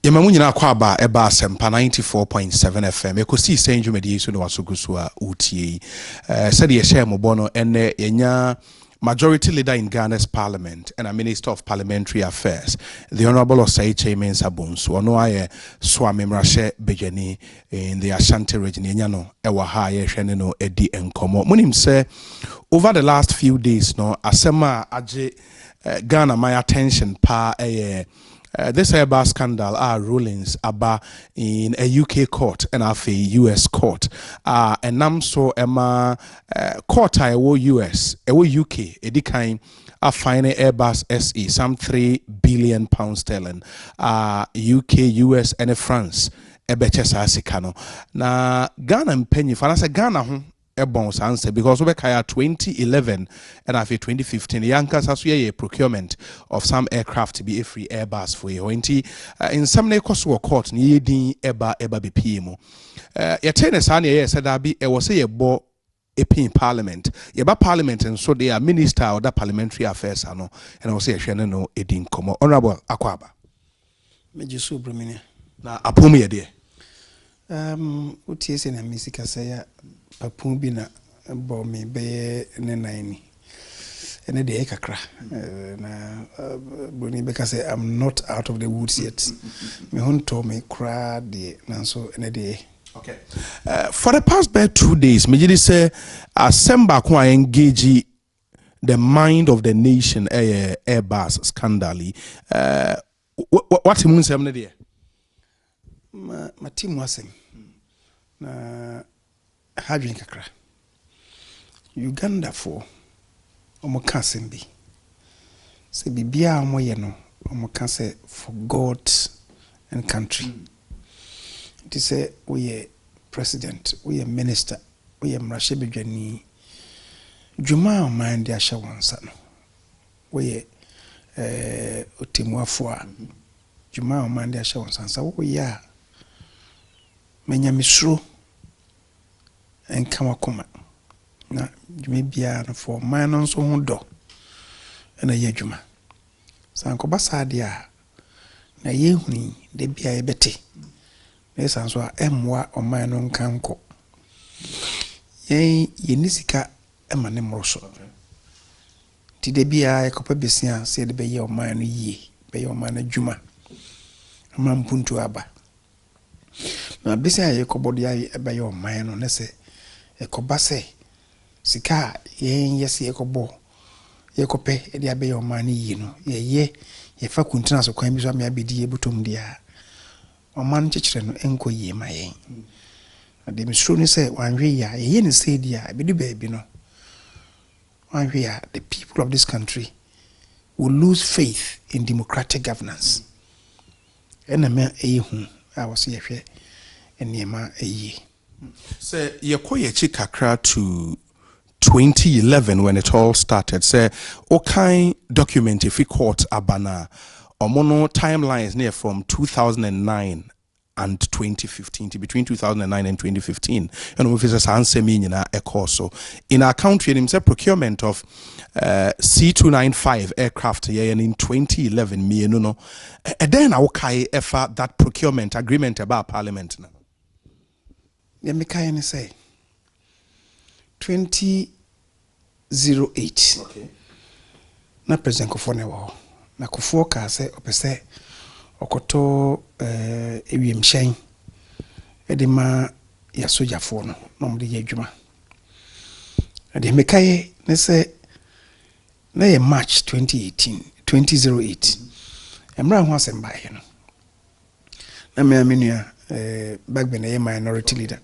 Yemamunyina kwaba eba sempa 94.7 FM. Ekosiisen dwumadi so no wasoguso a utie. Said ye share mobono ene yenya Majority Leader in Ghana's Parliament and a Minister of Parliamentary Affairs, the Honorable Osei Kyei Mensah Bonsu. Ono aye Swami Mrashe Bejani in the Ashanti region. Yenyano ewa ha ye hwene edi enkomo. Munim say over the last few days no asema aje Ghana my attention pa this Airbus scandal rulings about in a UK court and a US court. And I'm so court US, UK, kind a fine Airbus SE, some £3 billion sterling. UK, US, and France. Na Ghana and Penny, Fanasa Ghana. Bonus answer because we kaya 2011 and after 2015 Yankas has a procurement of some aircraft to be a free Airbus for you. In some Ekosiisen court needing eba BPM. Your tennis said that be a was a bo in parliament. Yeba parliament and so they are minister or the parliamentary affairs and I say no edin komo. Honorable Akwaba. Mejisu Brumine. Na apumi dear. Uties in a music say Papumbi na bomi be nenaini. Ene de kakra. Na Bruni Beka say I'm not out of the woods yet. Me hon told me cry de na so ene de. Okay. For the past 2 days, me say Asemba kwa engage the mind of the nation Airbus scandal. What you mean say amne de? Ma team wasem. Na Hadwin kakra Uganda for omo kasembi se bibia omoye no omo kase for God and country. It is say we president, we minister, we mrashe bedwani djuma o man dia hye wonsa no we otimuafo a djuma o man dia hye wonsa sa wo ya menya misro and come akoma na dwuma bia no for man no so ho do na ye dwuma sanko basade a na ye huni de bia ye bete na sanso a emwa o man no nkanko ye nisika ema ne mroso ti de bia ye kopa besia se de be ye o man no yie be ye o man adwuma ama mpuntu aba na besia ye kobodi ye be ye o man no ne se ekobase sika yesi ekobo yekope edi abe yo mani yi no ye fa kuntina so kwan bi so me abedi ebutom dia o man chechire no enko yi ma yen ade misro ni se wanhwe ya ye ni se dia abedi baabi no wanhwe ya the people of this country will lose faith in democratic governance enema ehu a wose ye hwe enema eyi. Say Yakoye Chikakra to 2011 when it all started. Say okay document if we court abana or mono timelines near from 2009 and 2015 to between 2009 and 2015. And if it's a answer meaning so in our country in procurement of C295 aircraft here and in 2011 me no and then okay effort that procurement agreement about parliament now. Let me kind say 2008. Okay. Na President Kofone wo. Na Kofo ka se opese okoto ewiem edema ya sojafo no na mde ye adwuma. Ade me kai ne se na ye March 2008. Emra ho asemba ye no. Na me aminua back when I minority leader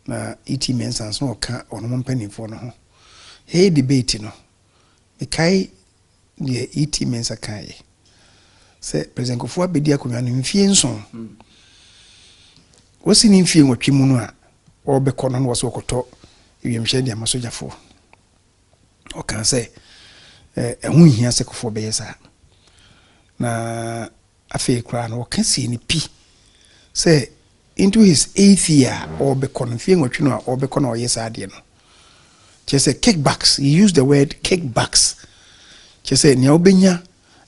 na Kyei Mensah no ka ono mpanifo no ho he debate no me kai de Kyei Mensah kai se president Kofo abedi akonwa no mfie nson wosi ni mfie nwotwe mu no a obekọ no wo so okoto ewiem de amasojafo o kan se ehun hia se Kofo be yesa na afi kra no kan si ni pi say into his 8th year or be confirmed what you know or be or yes no just say kickbacks. He used the word kickbacks. Just say nya obenya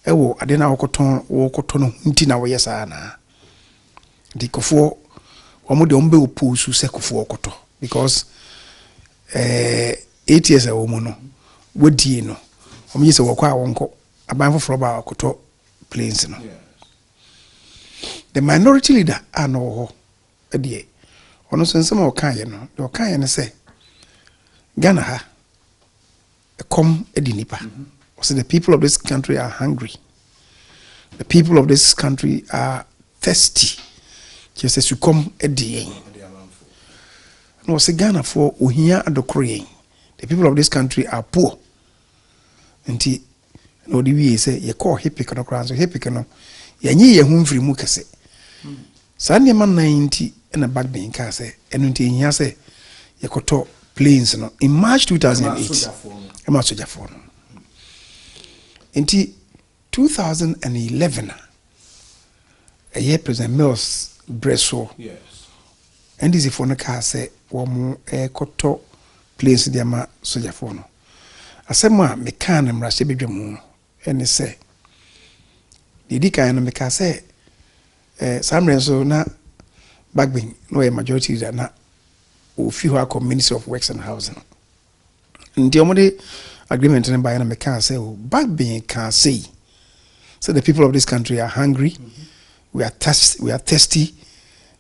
ewo ade na wokoton no nti na woyɛ saa na di kofo omo de ombe oppose se kofo okoto because 8 years ago mo no wodie no omo yese wokɔ a wonko aban foforo ba okoto planes no the minority leader ano ho de ono so nsɛm a ɔka ye no de ɔka ye ne sɛ Ghana ha come edinipa. So the people of this country are hungry. The people of this country are thirsty. Just as you come ediying. No, say Ghana for ohia adokroyen. The people of this country are poor. Nti no di wi say ye call hipik no kran so hipik no yenye ye hu mfiri mu kese. Sa ne man 90 na back bin ka say enu nti hia say ye koto planes no in March 2008. Ema soja for no. Inti 2011 a year President Mills Bresso. Yes. And this is for the car say womu koto place the ama soja for no. Asema me kan mra se bedwemu ene say didi kan no me ka say samre so na bagbin no a majority leader na ofi ho akọ Ministry of Works and Housing. Ndi omode agreement in by na can say bagbin can say so the people of this country are hungry, we are thirsty,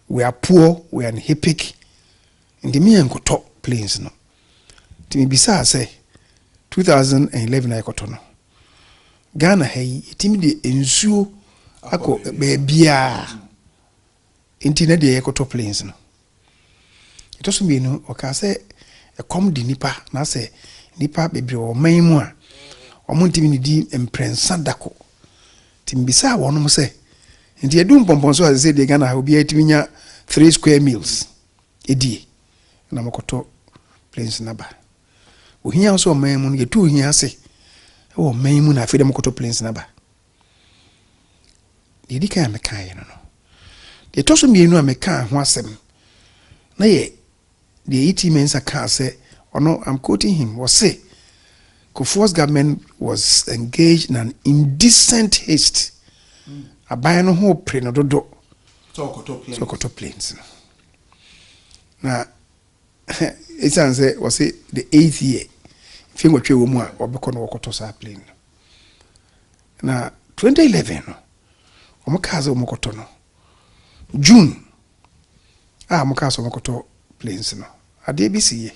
we are poor, we are hippic. Ndi me enkoto planes no. Ti me bisa say 2011 na ekoto no. Ghana hey timi de ensuo akọ bebia. Inti na de ekoto planes no. It also mean okay say a come di nipa na say nipa bebre o man mu a omontimi ni di emprensa dako timbisa wonom say nti edu mpompon so say de Ghana obi atimi nya 3 square meals edie na makoto planes na ba ohia so man mu ye tu ohia say o man mu na afede makoto planes na ba didi kan me kan ye no de to so mienu a me kan ho asem na ye the Kyei Mensah can say, or no, I'm quoting him, was say, Kufuor's government was engaged in an indecent haste. A bayano ho pre no do. So koto planes. Now, it's answer was say the 8th year. If you go to woman or become koto sa plane. Now, 2011, omakazo mokoto no. June. Mokazo mokoto planes no. At the ABC,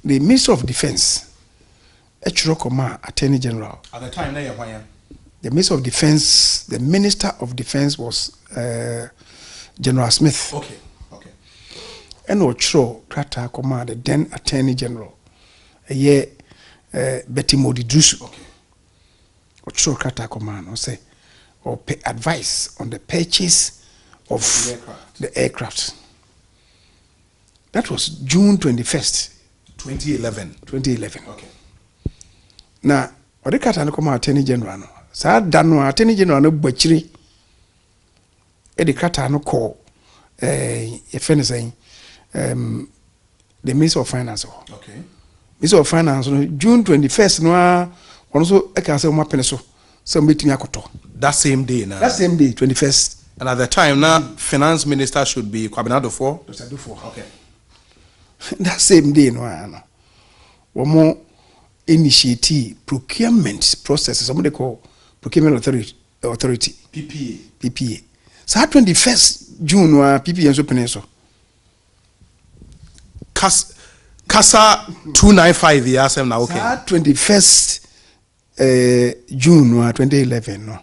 the Minister of Defense, Attorney General. At the time, the Minister of Defense, the Minister of Defense was General Smith. Okay. And Ochro Krata Command, the then Attorney General, a year Betty Modi Drusu. Okay. Ochro Krata Command, say, or pay advice on the purchase of the aircraft. That was June 21st, 2011. Okay. Now, what the Kata come Attorney General no. Sa dano Attorney General no bachiri. The Kata no call saying the Minister of Finance. Okay. Minister of Finance no June 21st no also I can say my peneso. So meeting akoto. That same day now. That same day, 21st. And at the time now, Finance Minister should be Kwabena for. Okay. That same day, no, more initiate procurement processes. Somebody call procurement authority. PPA. So 21st June, PPA and so peneso. Kasa 295 years now. Okay. 21st June 2011. No,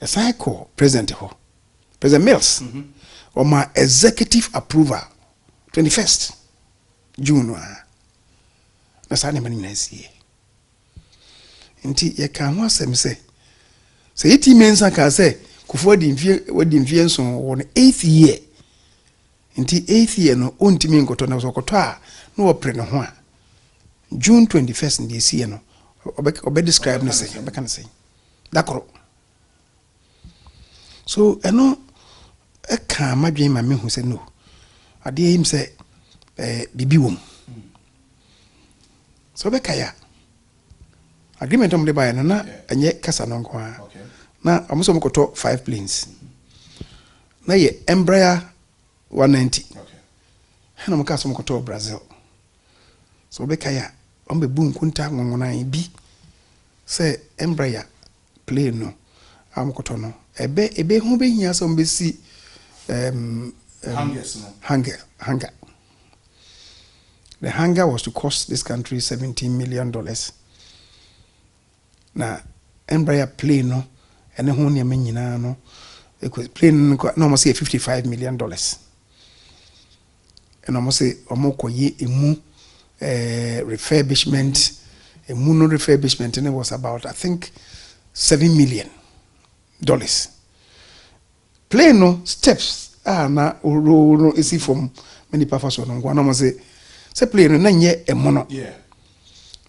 as I call President Mills, or my executive approval. 21st. June na sa ne mani na sie nti ye kan ho asem se Kyei Mensah ka se Kufuor di mfie nso wo 8th year nti 8th year no ontimi nkoto na so koto a na wo pre ne ho a June 21st ndi sie no obe describe ne se obe kan se dakoro so eno e kan madwen ma me hu se no ade him se bibi wom so be kaya agreement on the buy na enye kasa no nko a Okay. na omo so mo koto 5 planes na ye Embraer 190 Okay. na mo ka so mo koto Brazil so be kaya omo be bu nkunta ngongonan bi say Embraer plane no am koto no ebe hu be hia so mo be si hangar. The hangar was to cost this country $17 million. Na Embraer plane no ene ho ne ma nyina no plane no mo say $55 million. And almost say omokoye emu refurbishment no refurbishment and it was about I think $7 million. Plane no steps na oro isi from many purpose no go na mo say plane no nye emono. Yeah.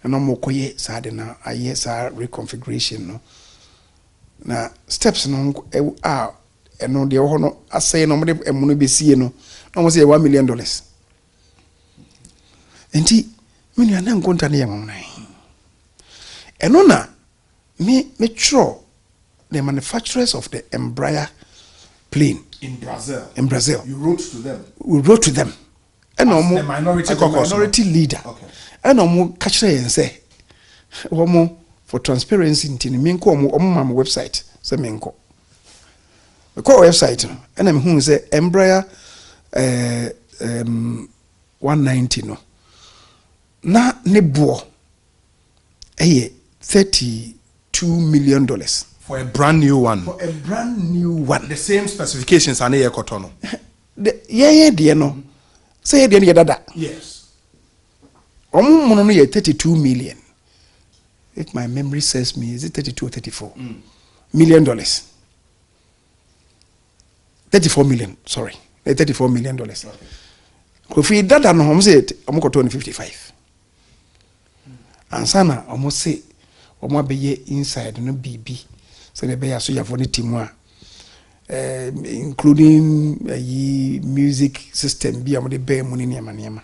And omokoye sa de na aye sa reconfiguration no. Na steps no eno de ho no asay no mo de emono besie no. No mo say $1 million. Enti me nua na nkonta ne yemon nan. Eno na me tro the manufacturers of the Embraer plane In Brazil. in Brazil. You wrote to them. We wrote to them. And As the minority as the caucus, minority leader. Okay. And catch and say for transparency in Minko my website. Say Minko. The core website and I'm who say Embraer 190 no. Na nebo $32 million. For a brand new one. For a brand new one. The same specifications are near Kotono. Yeah, no. Say the dada. Yes. Mono no 32 million. If my memory serves me, is it 32 or 34 million dollars? 34 million, sorry. $34 million. Okay. If we dada no hom say omo ko 55. Ansana omo say omo abeye inside no BB. So the be so ya for the team including music system bi am de be money niama.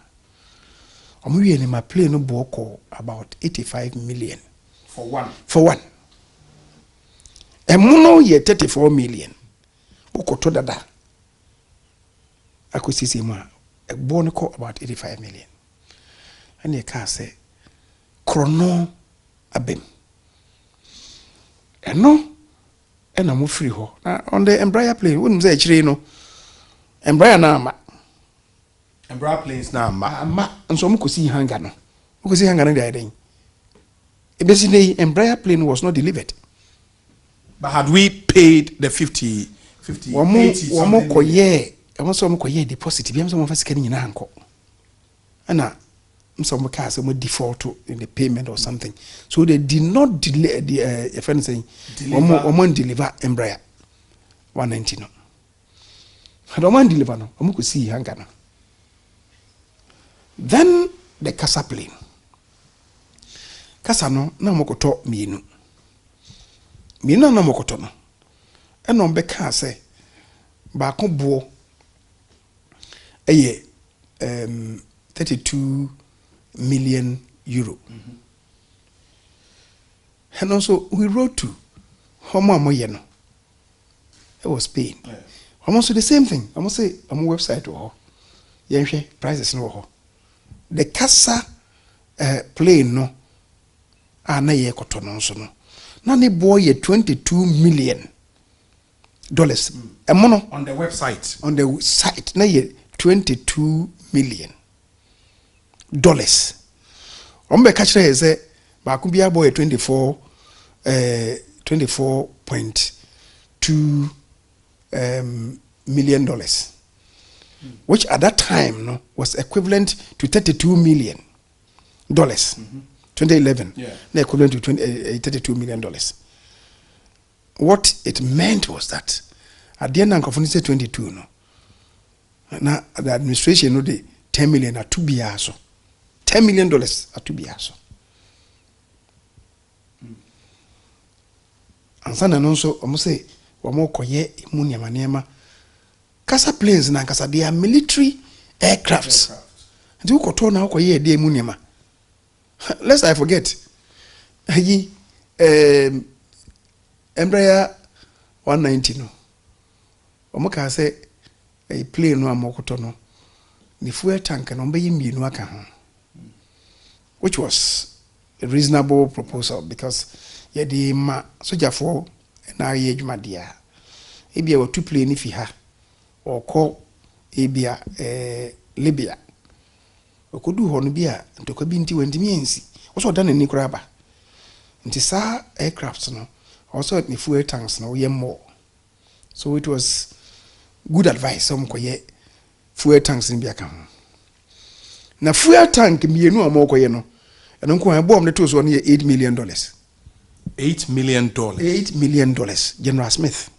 Omo wie ni ma play no boko about 85 million For one. for one. Emuno ye 34 million. Ukoto dada. Ekosiisen ma egbo no ko about 85 million. And ye ka say krono abem. Eno ena mo free ho. Na on the Embraer plane, wouldn't say chire no. Embraer na ama. Embraer planes now, Ama nso mo kosi hangar no. Mo kosi hangar no dey den. Basically, Embraer plane was not delivered. But had we paid the 50, 80 Wamo something koye, wamo koye deposit. Biam so mo fa sika ni nyina anko. Ana some cars some default in the payment or something. So they did not delay the friend saying wamo deliver Embraer 190 no. Had wamo deliver no, wamo ko see hangar no. Then the Casa plane. Casa no na mo koto mienu. Mienu na mo koto no. Eno be ka say ba ko bo eye 32 million euro. And also we wrote to Homo Amoyeno. It was Spain. Yeah. Almost the same thing. I'm say on my website or yenhwe prices no ho. The Casa plane no na ye koto no so no. Na ne boy ye $22 million. Emono on the website. on the site na ye $22 million. Ombe catch there say ba ku bia boy 24.2 million dollars, which at that time no was equivalent to $32 million. 2011, Yeah. equivalent to $32 million. What it meant was that at the end of 22 no, na the administration no de 10 million at 2 biaso. $10 million at 2 biaso. And sana no so omo say wamo koye mu niama Casa planes na Casa they are military aircrafts. Do koto na koye de mu niama. Lest I forget. Embraer 190 no. Omoka say a plane no amokoto no. The fuel tank no be mienu aka ho. Which was a reasonable proposal because ye di ma sojafo na ye adwuma dia. Ebia wo two plane fi ha. Or call ebia Libya. Okodu ho no bia ntoko bi nti wantimi ensi. Also done ni kura ba. Nti sa aircrafts no also the fuel tanks no ye more. So it was good advice some koye fuel tanks in bia kan. Na fuel tank mienu amokoye no. Eno nko an bomb ne to so no $8 million. $8 million. $8 million. General Smith.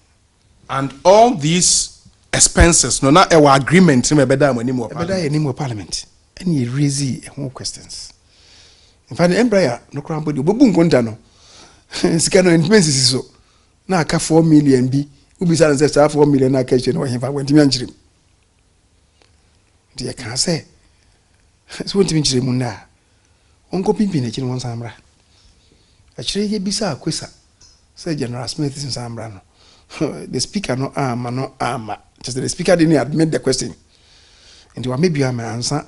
And all these expenses no na our agreement me beda mani mo parliament. And you raise more questions. In fact, the Embraer no crown body obobu nkonta no. Sika no expenses so. Na aka 4 million bi. Ubi say 4 million na aka no himfa wantimi ankyerem. Ndi e kan say so wantimi ankyerem na. Onko pimpi na kyerem won samra. Akyere ye bisa akwesa. Say General Smith in samra no. The speaker no ama. Just the speaker didn't admit the question. And you maybe am answer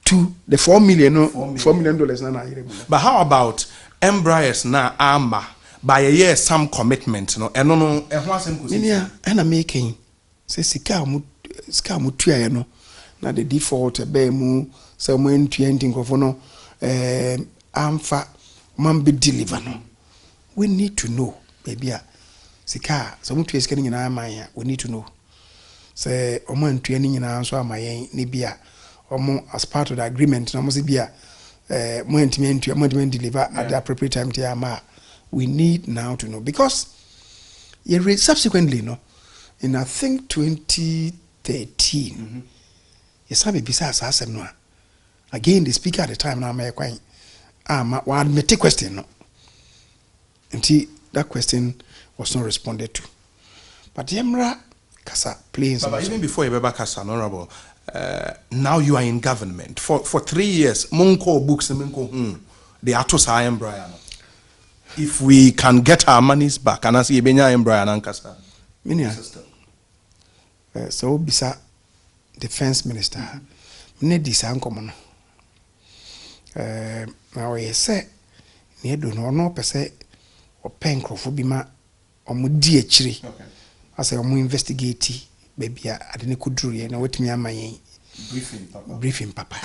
to the $4 million na. But how about Embraers na ama by a year some commitment no eno no ehwa sem ko sinia na making say sika mu tua no na the default be mu say mu ntwenti nkofo no amfa man be deliver no. We need to know baby sika so mu tua sika ni nyina amanya. We need to know say omo ntua ni nyina so amayen ni bia omo as part of the agreement na mo se bia mo ntimi ntua mo ntimi deliver at the appropriate time to ama. We need now to know because subsequently no in I think 2013 yesabe bisa asasem no again the speaker at the time na ma kwan wa admit question no until that question was not responded to. But Yemra Kasa planes. But even before Yebeba Kasa, honorable, now you are in government for 3 years. Munko books Munko the Atos Iron Brian. If we can get our monies back, and I see Benya and Brian and Kasa. Minia. So bisa defense minister. Mne disa ankomo. Now we say near do no pese or penkrofo bi ma omo di akiri. Okay. As omo investigate baby adene kuduru ye na wetimi amayen briefing papa.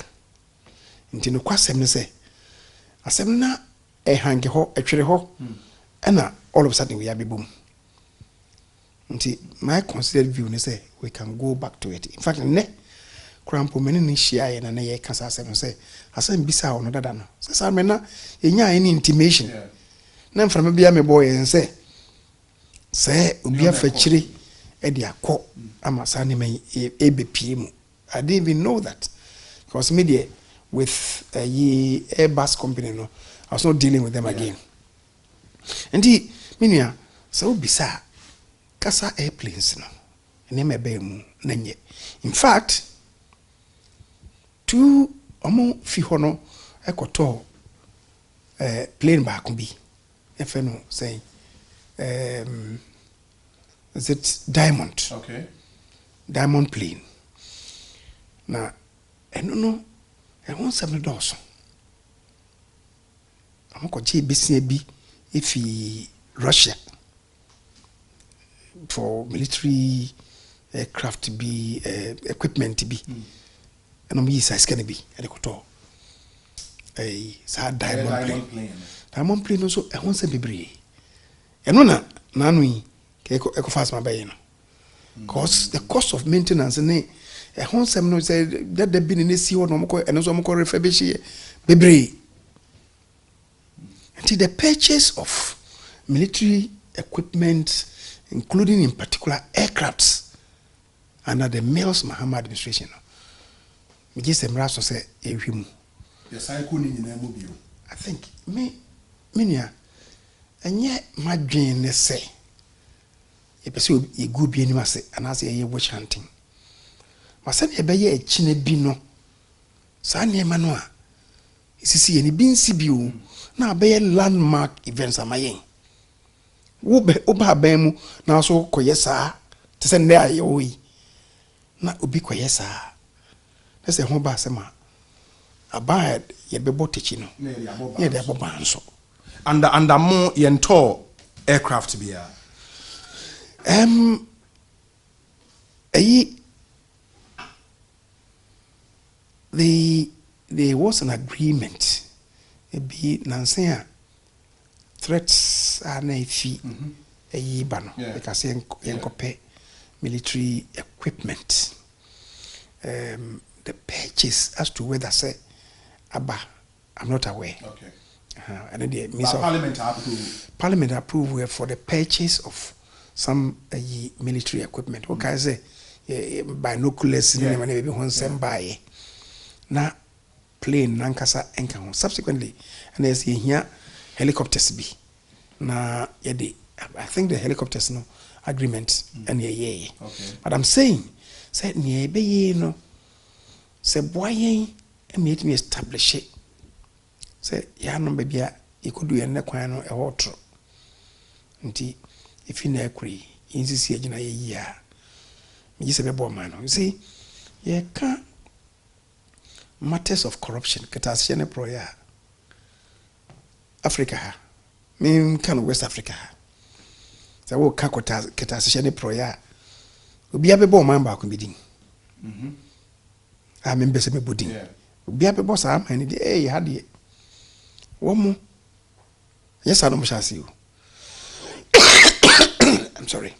Nti no kwasem ne say asem na hange ho etwere ho na all of a sudden we are bebum. Nti my considered view ne say we can go back to it. In fact ne krampo meni ni shia ye na ye kasa asem say asem bisa ono dada no. Say sa me na enya any intimation. Na mframa bia me boy en say obi afachiri e dia akọ ama sa ne man ebepie mu. I didn't even know that because media with a Airbus company no I was not dealing with them again. And he minia so bisa kasa airplanes no ene mebe mu nanye. In fact two omo fi ho no ekoto plane ba ko bi efe no say is it Diamond? Okay. Diamond plane. Na eno no e won sem do so. Amoko je besia bi efi Russia for military aircraft bi equipment bi. Eno mi size can be e de koto. Sa Diamond plane. Diamond plane so e won sem bebre. Eno na nanu yi Eko fast my bay, because the cost of maintenance and a home seminary said that they've been in this year and also refurbish bebre. Until the purchase of military equipment, including in particular aircrafts, under the Mills Mahama administration. Me just embrace say him. Yes, I couldn't in mobile. I think minia, and yet my dream they say. Epeso ye go bi anim ase anase ye witch hunting. Ma se ne be ye akine bi no. Sa ne ma no a. Isisi ye ni bi nsi bi o. Na be ye landmark events amayen. Oba bemu na so koyesa te se nde aye oyi na obi koyesa na se ho ba se ma aba ye bebo techi no ye de aboba nso and mo yento aircraft bia there was an agreement be nansen threats are na fi ba no because yenkope military equipment the purchase as to whether say aba I'm not aware. Okay. And then the Parliament approved for the purchase of some military equipment. What can I say? Binoculars, maybe one sent by na plane nankasa enka. Subsequently, and there's here helicopters be na yedi. I think the helicopters no agreement and yeah. Okay. But I'm saying, say be no, say boy made me establish it. Say ya no baby you could do ene kwan no e hotro nti if you na akuri insisi agina ye ya me gise be bo man no you see ye ka matters of corruption ketasye ne pro ya Africa ha me kan West Africa ha say wo ka ketasye ne pro ya obi abebo man ba ko bidin a me mbese me bodin obi abebo sa man ni de ha de womu yes I know you. I'm sorry.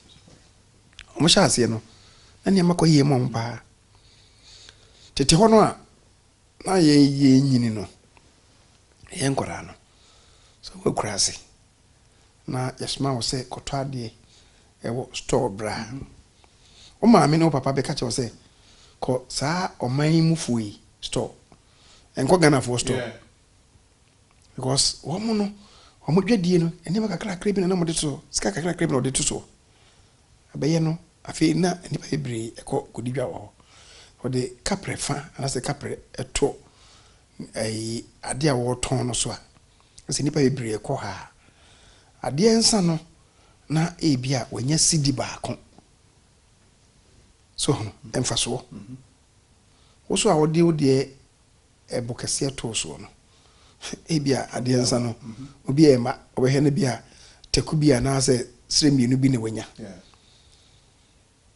Omushasi no. Nani amako ye mo mpa. Tete hono a na ye nyini no. Ye nkora no. So we kurase. Na yesma wo se koto ade e wo store bra. O ma me no papa be ka che wo se ko saa oman mu fuyi store. Enko Ghana for store. Yeah. Because woman no omo dwadie no eni makakra krebi na mo de so sika kakra krebi na o de to so abaye no afi na eni pa ebre eko kodidwa wo o de kapre fa ana se kapre eto ade a wo ton no so a se eni pa ebre eko ha ade ensa no na ebia wanya sidi baako so emfa so wo so a wo de ebokese to so no ebia adensa no obi ema obehwe ne bia tekubia na se sremienu bi ne wanya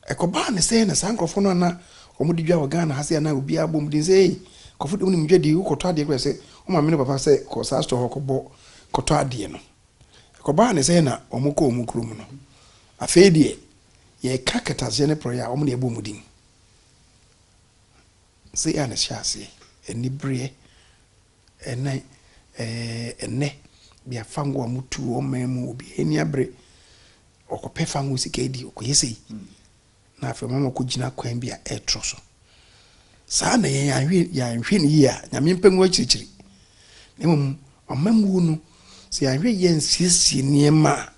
ekoba ne se na sankrofo no na omudidwa wa Ghana hase na obi abom din se kofu dum ne mdwadi ukoto ade kwa se o ma me no papa se ko sa sto hokobo koto ade no ekoba ne se na omuko omukrum no afedie ye kaketase ne proya omu ne ebom din se ya ne hyase enibre ene bia fango amutu o memu obi eni abre okope fango sikedi okoyesi na afa mama ko gina kwan bia etro so saa na ya nhwe ni ya nyame mpangu akirichiri nemum amamu no se ya nhwe yen siesie niema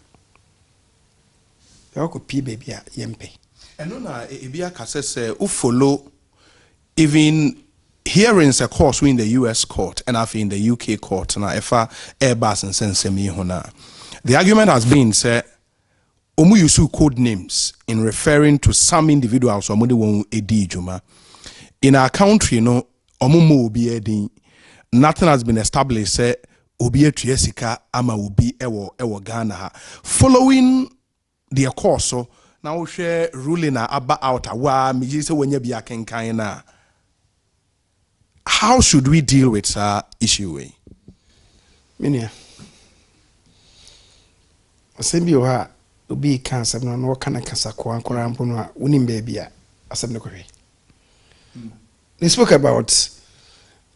ya ko pie bebia yempe eno na ebia kasese u follow even hearings a course in the US court and I in the UK court na efa Airbus and sensemi hona. The argument has been say omu use code names in referring to some individuals omu de won edi juma in our country no omu mo obi edin nothing has been established say obi etua sika ama obi ewo Ghana ha following the course so na wo hwe ruling aba out wa me say wonya bia kenkan na. How should we deal with issue? Minia. Osembi oha obi kansa no no kana kasa ko ankora mpo no a unim baby a asem ne kohwe. They spoke about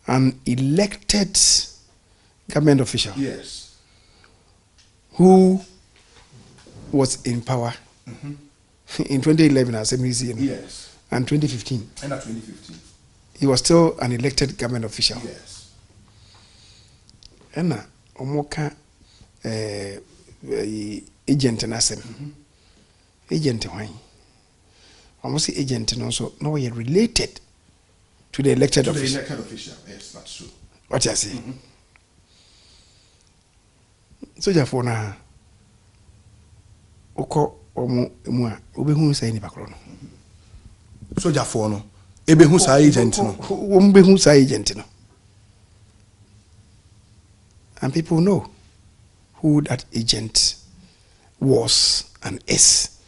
an elected government official. Yes. Who was in power in 2011 as MCC. Yes. And 2015. And at 2015. He was still an elected government official. Yes. And omoka agent nasem. Agent why? Almost agent no so no we related to the elected official. The elected official. Yes, that's true. What you say? So therefore now oko omo mu a obehu say ni bakro no soldier for no ebehu sa agent no obehu sa agent no and people know who that agent was and is.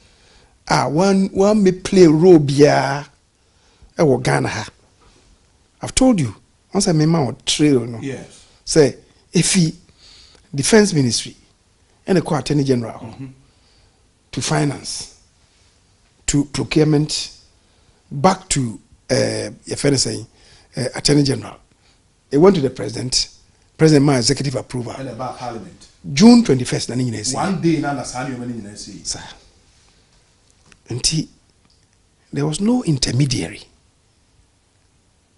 One may play role bia e wo Ghana ha. I've told you once I remember on trail no. Yes. Say if he defense ministry and the attorney general to finance to procurement back to saying attorney general. It went to the president my executive approval. And about parliament. June 21st, na nyina one day na sani omani nyina say. Sir. Until there was no intermediary.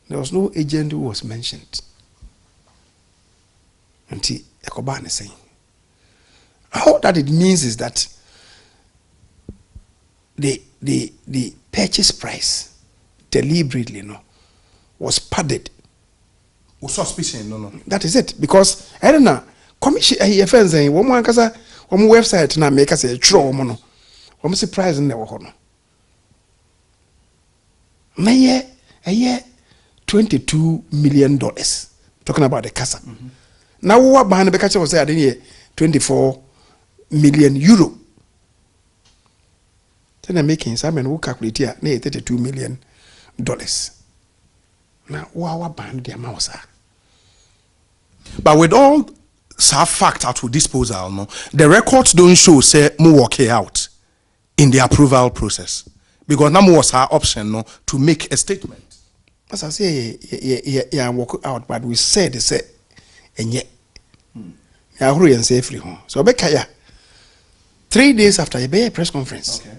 There was no agent who was mentioned. Until Ekobane saying. All that it means is that the purchase price deliberately was padded. Suspicion no. That is it, because I don't know. Commission friends saying one website na make us a true no. One surprise in the no. May a year $22 million. Talking about the casa. Now what behind the catcher was say I didn't 24 million euro. Then I'm making some and who calculate here $32 million. Now what behind the amount, sir? But with all such fact at disposal, no, the records don't show say mo work out in the approval process because now was our option no to make a statement. As I say, yeah, work out, but we said say and yet, yeah, hurry and safely home. So Bekaya 3 days after a press conference, okay,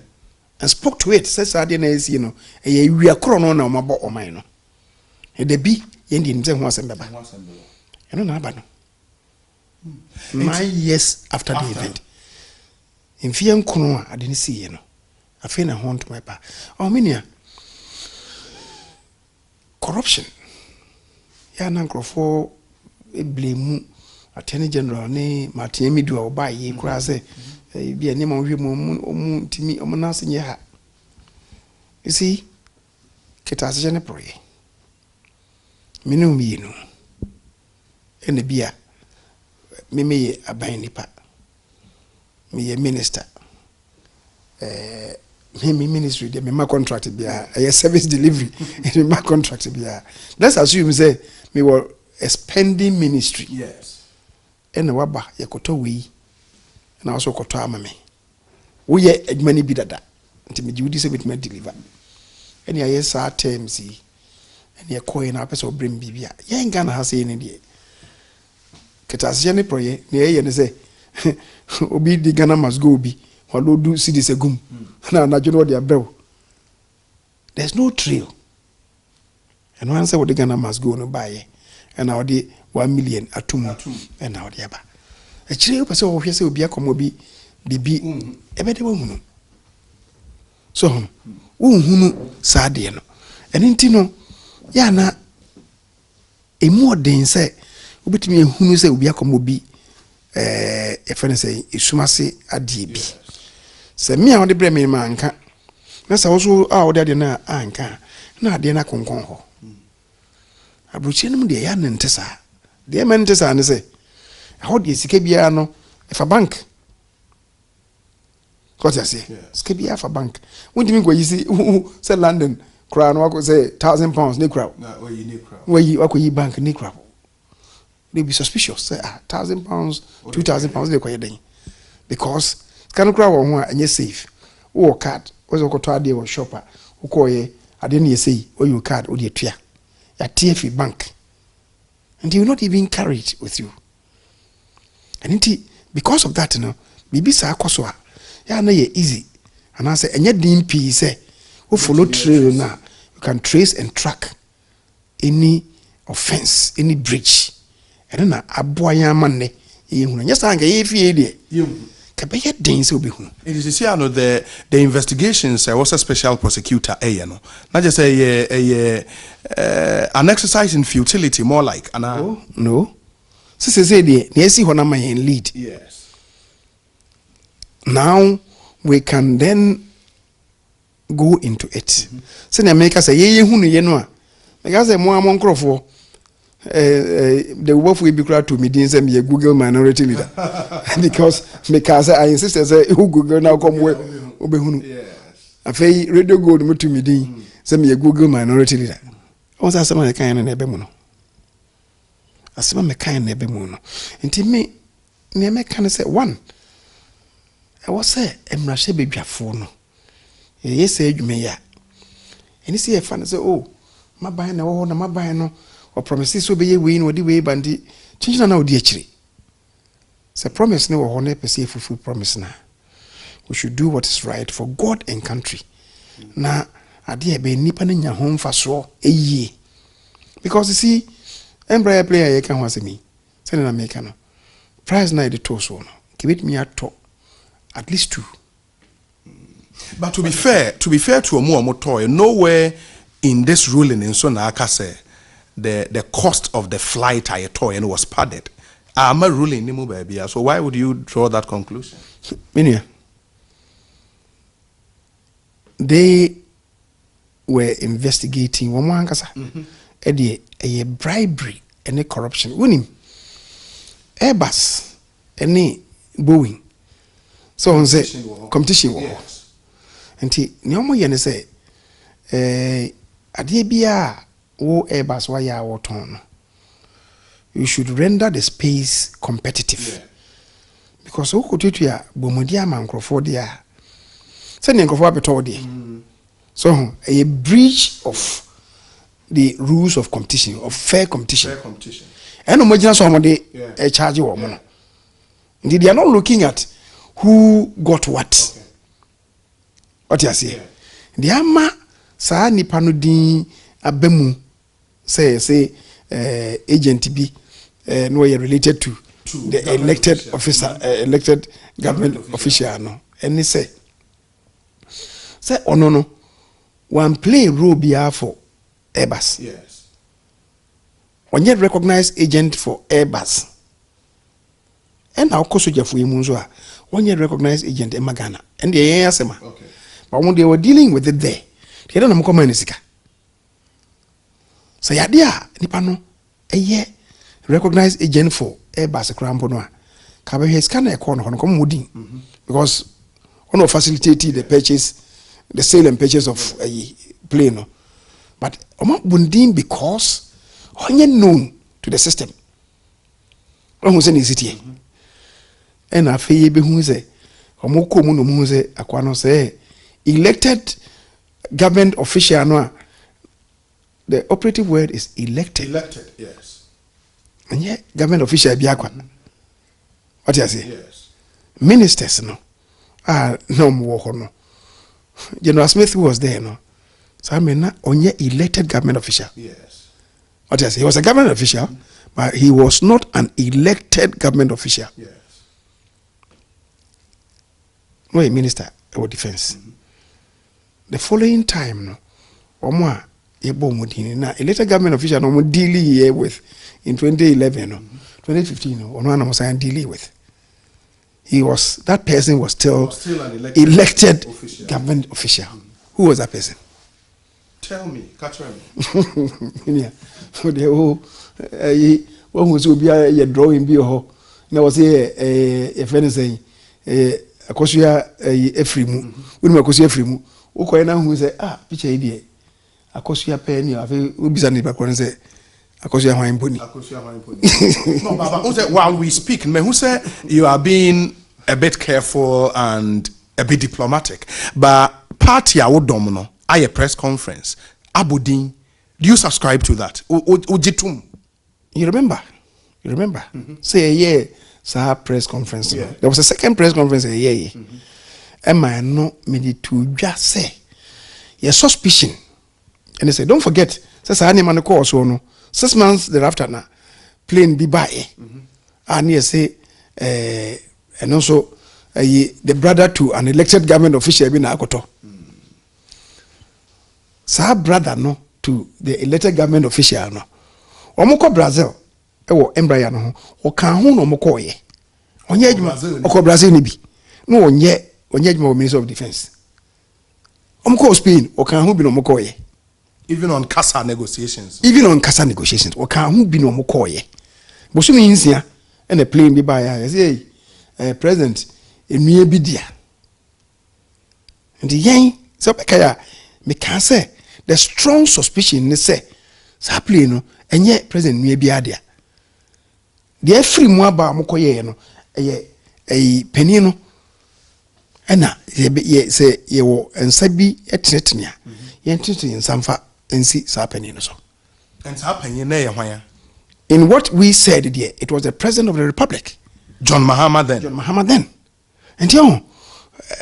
and spoke to it. Says I didn't you know, we are corona now, my boy or mine. And the be Indian same was a I don't know about 9 years after the event. In Fiam Kuno, I didn't see I feel I want my pa. Oh, Minia. Corruption. Ya nanko for blame attorney general ne Martin Midu or buy ye crase. Be a name of him to me omonasi nye ha. You see, Ketas Geneproye. Minum no. And the beer. Me a buying nipa. Me a minister. Me ministry, me my contract be a service delivery. Me my contract be a. Let's assume say me were a spending ministry. Yes. And the waba yakoto we, and also koto amame. We ye many be that. Until me Judy say with me deliver. And yes, our terms see. And ye coin up so bring bibia. Ye ain't gonna have say any day. Ketas jene proye ni ye say obi di Ghana must go bi walo do see this agum na jono dia brew. There's no trail. And one say what the Ghana must go no buy and now the 1 million atum and now the aba a trail person wo hwese obi akomo bi bibi ebe de wo so wo hunu saade no and nti no ya na emu odin say obetimi ehunu say obi akomo bi e fene say esumase adie bi se me a wode bre me ma anka na sa wo so a wode ade na anka na ade na konkon ho abruchi num de ya nente sa de ma nente sa ne say how de sika bia no if a bank what you say sika bia for bank won't me go you see say London crown wa go say £1,000 ne crown na o yi ne crown we wa ko yi bank ne crown. They be suspicious. Say £1,000, £2,000 they quite then, because can crowd one and you safe. Or card was a cotard or shopper who call ye. I didn't say or your card or your tear a TFE bank, and you will not even carry it with you. And because of that, maybe sa koswa ya na ye easy. And I say and yet DMP say who follow trail now you can trace and track any offense, any breach. I don't know, a boy, man, yes, I gave you Kabaya Danes will be who. It is see, I know the investigations. I was a special prosecutor, not just an exercise in futility, more like. No. Sister said, yes, see, when I'm in lead. Yes. Now, we can then go into it. Say America say ye hunu ye no a. Because say mo amon krofo the wolf will be crowd to me didn't say me a Google minority leader. because I insist say who Google now come we obehunu. Yes. Afei radio gold mo to me din say me a Google minority leader. Once I say me kan na ebe mu no. Asema me kan na ebe mu no. Nti me ne me kan say one. I was say emrahye bedwafo no. Ye say adwuma ya. Eni say e fa no say oh maban na wo na maban no or promises so be we no di we bandi chinchina na odi akire. Say promise no wo na pese fufu promise na. We should do what is right for God and country. Na ade e be nipa na nya ho mfaso eyi. Because you see embraer player ye kan ho asemi. Say na make no. Price na the to so no. Kibit me ato at least 2. But to be fair to Omo toy, nowhere in this ruling in so na aka say the cost of the flight I toy and was padded. I'm a ruling nimu baby. So why would you draw that conclusion? Minia. They were investigating one kasa. A bribery and a corruption. Winning Airbus and Boeing. So on say competition yes. Nti nyomo ye ne say ade bia wo Airbus wa ya wo ton. You should render the space competitive. Yeah. Because who could you ya bomodi amankrofo dia. Say nkrofo abeto dia. So a breach of the rules of competition, of fair competition. Fair competition. And no margin somebody a charge you woman. Indeed, they are not looking at who got what. Okay. What you say? The ama sa nipa no din abemu say agent B no you related to the elected official. Officer elected government official no. And they say oh no one play role bia for Airbus. Yes. When you recognize agent for Airbus. And now Kosoja for Imunzwa, when you recognize agent Emagana, and the Yasema. Okay. But when they were dealing with it there, they don't know comment sika. So yadia nipano a year recognize agent for Airbus Cramponoa. Kabe has kind of a corner on come wooding because one facilitated the purchase, the sale and purchase of a plane. But Oma Bundin because only known to the system. Who's in the city? And I feel be who say, Omoko Muno Aquano say, elected government official. No, the operative word is elected. Elected, yes. And yet, government official be aquan. What you say? Yes. Ministers, no. No more, no. General Smith was there, no. So I mean, not only elected government official. Yes. What you say? He was a government official, but he was not an elected government official. Yes. No, a minister or defense. The following time, no, Omwa Yebomudini, now elected government official no deal here with in 2011, no, 2015, no, one was dealing with. He was that person was still an elected official. Government official. Who was that person? Tell me, catch me. Yeah, for the whole one was be a drawing be ho. Now was a friend saying Akosia Efrimu, when Makosia Efrimu, Okoena who say, picture idea. Akosia penny, I will be sending back and say, Akosia Hine Pony. No, but while we speak, me who say you are being a bit careful and a bit diplomatic, but party awo domino, a press conference, Abudin, do you subscribe to that? Ujitum. You remember? Say a year. Sa press conference. Yeah. There was a second press conference a year. And I no me to just say your suspicion. And they say, don't forget, says I name on the course so no 6 months thereafter na plane be by. And you say and also the brother to an elected government official be na akoto. Sa brother no to the elected government official no. Omoko Brazil. Ewo embraya no o kan ho no moko ye onye adwuma oko Brazil ni bi no onye Onyejima Minister of Defense. Omko Spain, okan hu bi no mokoye. Even on CASA negotiations. Even on CASA negotiations, okan hu bi no mokoye. Bosumi nsia and a plane bi ba ya say president enue bi dia. And yen so kaya me can say the strong suspicion ne say sa plane no enye president enue bi adia. The free mu aba mokoye no penny no ena ye say ye wo ensa bi etenetenia ye ntete nsamfa ensi sa penny no so. And sa penny na ye hwan? In what we said there, it was the president of the republic, John Mahama then. And you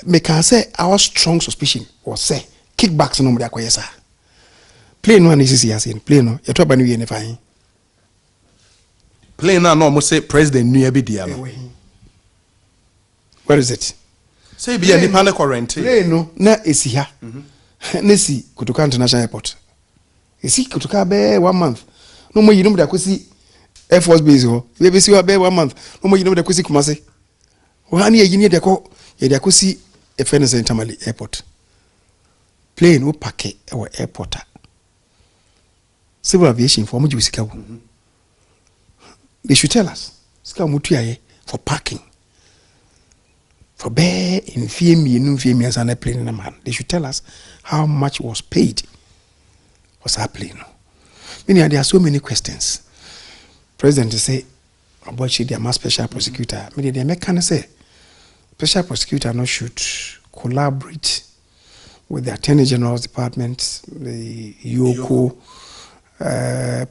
me can say our strong suspicion was say kickbacks no more akoyesa. Plain one is here saying plain no you talk about new fine. Plain now no say president new bi dia no. Where is it? Say be any panic current. Plain no na esi ha. Na si Kutuka International Airport. Esi Kutuka be 1 month. No more you know that kwesi Air Force base ho. We be see be 1 month. No more you know that kwesi Kumasi. Wo ani ye ni de ko ye de kwesi e fene Tamale Airport. Plane wo park e wo airport. Civil aviation for muju sika wo. They should tell us. Sika mutu aye for parking. For bear in fear me and a plane in a man. They should tell us how much was paid for that plane. Meaning there are so many questions. President say about the mass special prosecutor. Meaning they make kind say special prosecutor no should collaborate with the Attorney General's department, the UOCO,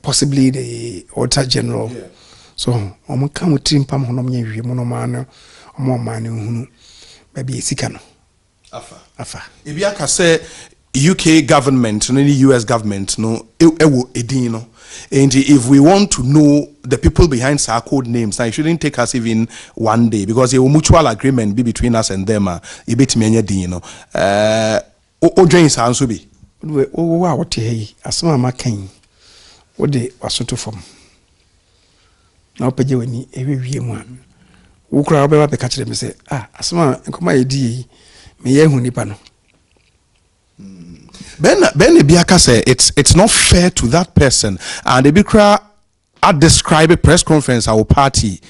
possibly the Auditor General. Yeah. So I'm come with team pam honom ye monomano omo manu maybe sikano afa Ibiaka say UK government no US government no ewo edin no, and if we want to know the people behind our code names, now it shouldn't take us even 1 day because a mutual agreement be between us and them e betimi anya din no o dwen sa nso bi o wa wote yi asema makan wo de wasoto fom na opege wani ewewie mu a wo kura obewa be ka kire me say asema nkoma yedi me ye hu nipa no. Ben Ibiaka say it's not fair to that person, and the Bikra describe a press conference our party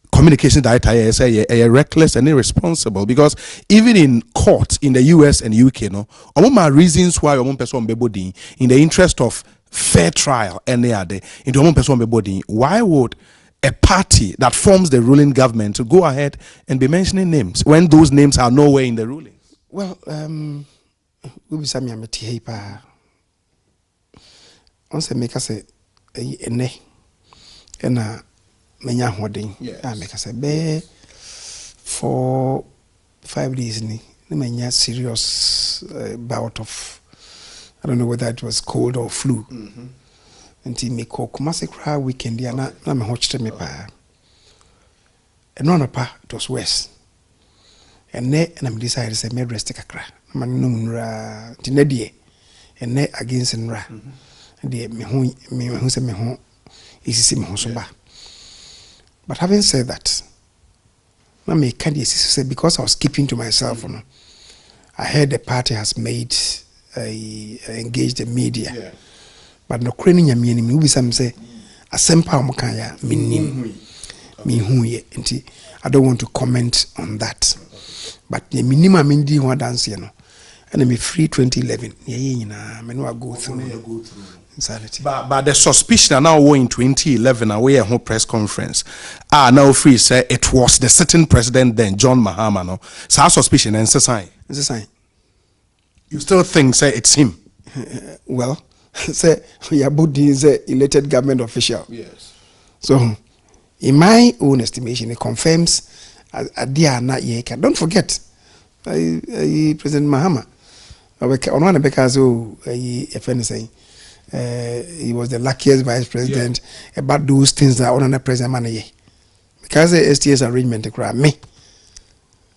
communication director say a reckless and irresponsible because even in court in the US and UK no my reasons why person bebody in the interest of fair trial and they are there into person bebody, why would a party that forms the ruling government to go ahead and be mentioning names when those names are nowhere in the ruling? Well, we be sami ameti hei pa. Onse meka se ene ena menya hoden. Meka se be for 5 days ni menya serious bout of, I don't know whether it was cold or flu. Nti me ko Kumasi kra weekend ya na me ho chete me pa. Eno na pa it was worse. Ene na me decide say me rest kakra. Man no nra tinadie ene against nra. De me hu se me ho isisi me ho so ba. But having said that, na me can say because I was keeping to myself, no, I heard the party has made engaged the media. Yeah. But no craning ya me we some say asempa mo kan ya minim me hu ye nti I don't want to comment on that. But the minimum mindi ho dance you know and me free 2011 ye nyina me no go through insanity. But the suspicion now in 2011 away a whole press conference now free say it was the sitting president then John Mahama no so suspicion and sign you still think say it's him? Well, say Yabudi is a elected government official. Yes. So in my own estimation it confirms adia na ye can. Don't forget President Mahama on one because saying he was the luckiest vice president. Yeah. About those things that on the president man because the STS arrangement grab me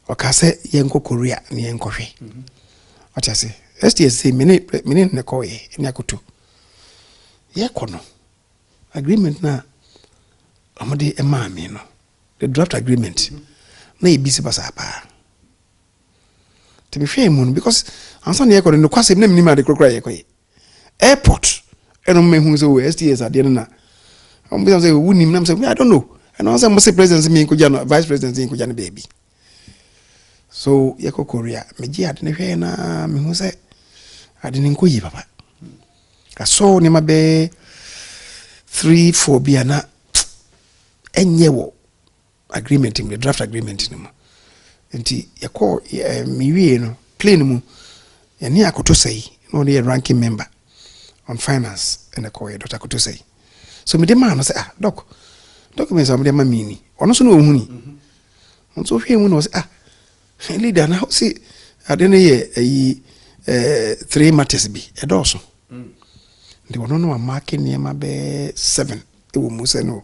or say yenko Korea ni yenko hwe what I say STS say mini ne ko ye ni akoto ye kono agreement na amode e ma me no the draft agreement na e bisi basa pa to be fair moon because answer the echo no kwase nem ni ma de krokra ye airport eno me hu so STS ade na am be say wu nim nam say I don't know and answer mo say president me nkoja no vice president nkoja no baby so ye ko Korea me gi ade ne hwe na me hu say ade ne nkoyi papa ka so ni ma be 3-4 bia na enye wo agreement in the draft agreement no nti ye ko me wie no plane mu ye ne akoto sei no the ranking member on finance and the call Dr. Koto so me de man say documents am de ma mini ono so no ohuni on so hwe mu no say leader now see ade ne ye 3 matters bi e do so de wono no marking ne ma be 7 e wo mu say no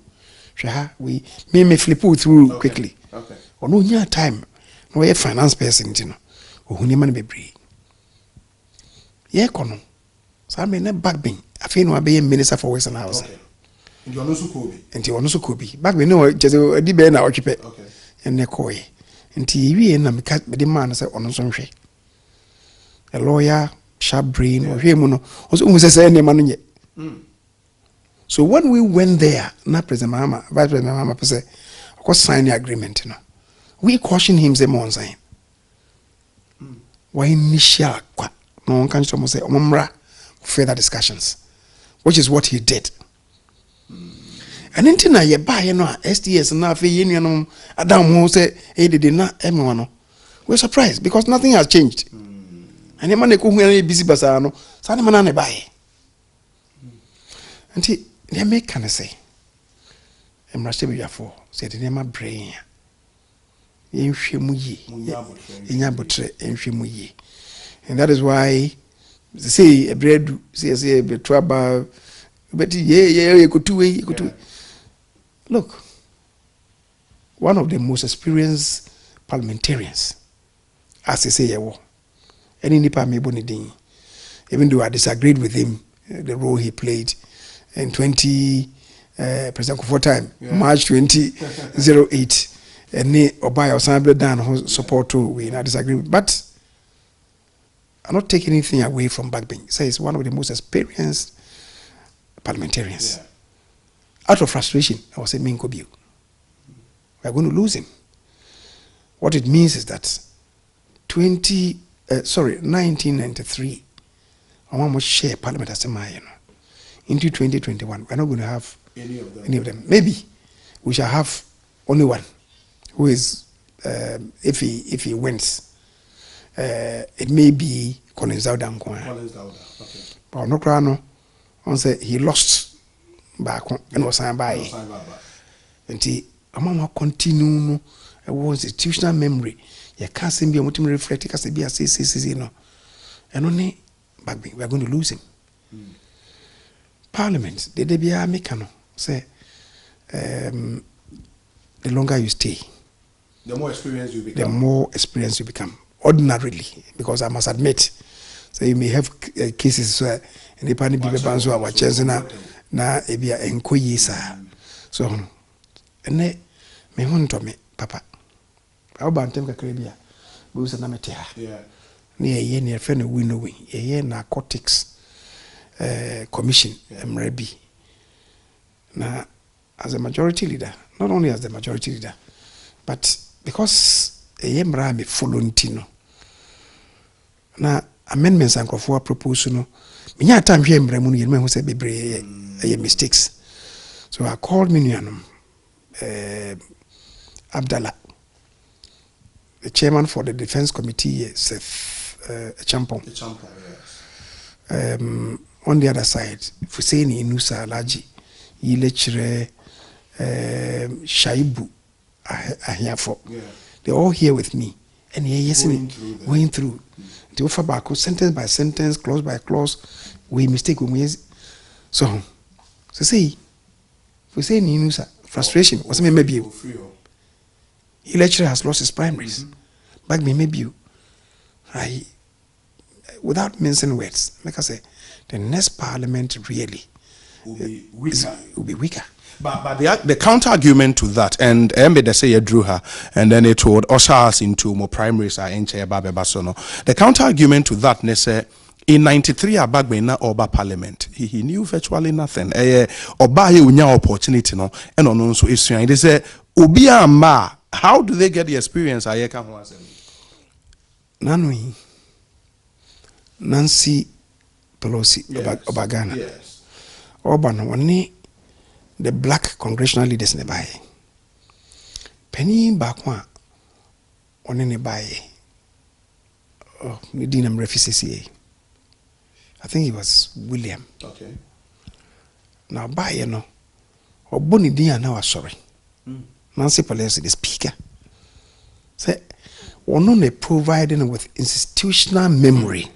hwe ha we me flip through quickly okay ono nya time no ye finance person ti no ohuni ma ne bebre ye kono so me ne back bin afi no abe minister for Western House okay nti ono so kobi back bin no just adi be na otwepe okay enne koye nti wie na me de man say ono so nhwe a lawyer sharp brain ohwe mu no so say ne ma no nye so when we went there na president Mahama vice president Mahama say I sign the agreement no we caution him say mo sign why initial kwa no kan so mo say omra further discussions which is what he did and until na ye buy no STS na fe ye nuanom adam ho say e dede na emwa no we're surprised because nothing has changed and the man e ko hu na busy basa no sa ne man na buy until they make can say emrashe be yafo say the name brain ye nhwe mu yi enya botre nhwe mu yi and that is why say a bread say be trouble but yeah go two way look one of the most experienced parliamentarians as I say yawo any nipa me boni din even though I disagreed with him the role he played in President Kufuor time March 2008 and ne obaya osanbe dan support to we not disagree but I'm not taking anything away from Bagbin. Say he's one of the most experienced parliamentarians. Yeah. Out of frustration, I was saying, Minko we're going to lose him. What it means is that 1993, I want to share parliament as a mayor. Into 2021, we're not going to have any of them. Maybe we shall have only one, who is, if he wins, it may be Collins Dauda okay. But no crano on say he lost back and was signed by and he among continue no institutional memory you can't see me mutim reflect because be say no and only back we are going to lose him parliament they be a mekano say the longer you stay the more experienced you become ordinarily, because I must admit, so you may have cases where the pani people banzo our chance na ebia enkoyi sa so and me hunto me papa I ba ntem kakra bia we use na mete ha ne ye ne fe no win no win ye narcotics commission mrabi na as a majority leader, not only as the majority leader but because mra me follow ntino na amendments and for proposal no me time here mra mu no yema hu say bebre mistakes so I called me nuanom Abdallah, the chairman for the defense committee, Seth Champon. On the other side, Fuseni Inusa Alaji, Yilechere Shaibu Ahiafo. They're all here with me. And going through. The offer back, sentence by sentence, clause by clause, we mistake when we so say Fuseni Inusa, frustration, was maybe you. He lecturer has lost his primaries. Back me maybe you. Without mincing words, like I say, the next parliament really will be weaker. But the counter argument to that, and they say you drew her, and then it would usher us into more primaries. The counter argument to that, they say in '93, Abagbena Oba Parliament, he knew virtually nothing. Oba he unya opportunity no, and on so issue. They say Ubia Ma, how do they get the experience? Nanui Nancy Pelosi, Yes. Obagana. Yes. Oban wani the black congressional leaders ne baye. Penny bakwa one ne baye. Oh, ni di nam refi CCA. I think it was William. Okay. Now baye no. Oboni di ana wa sorry. Nancy Pelosi the speaker. Say one ne providing with institutional memory.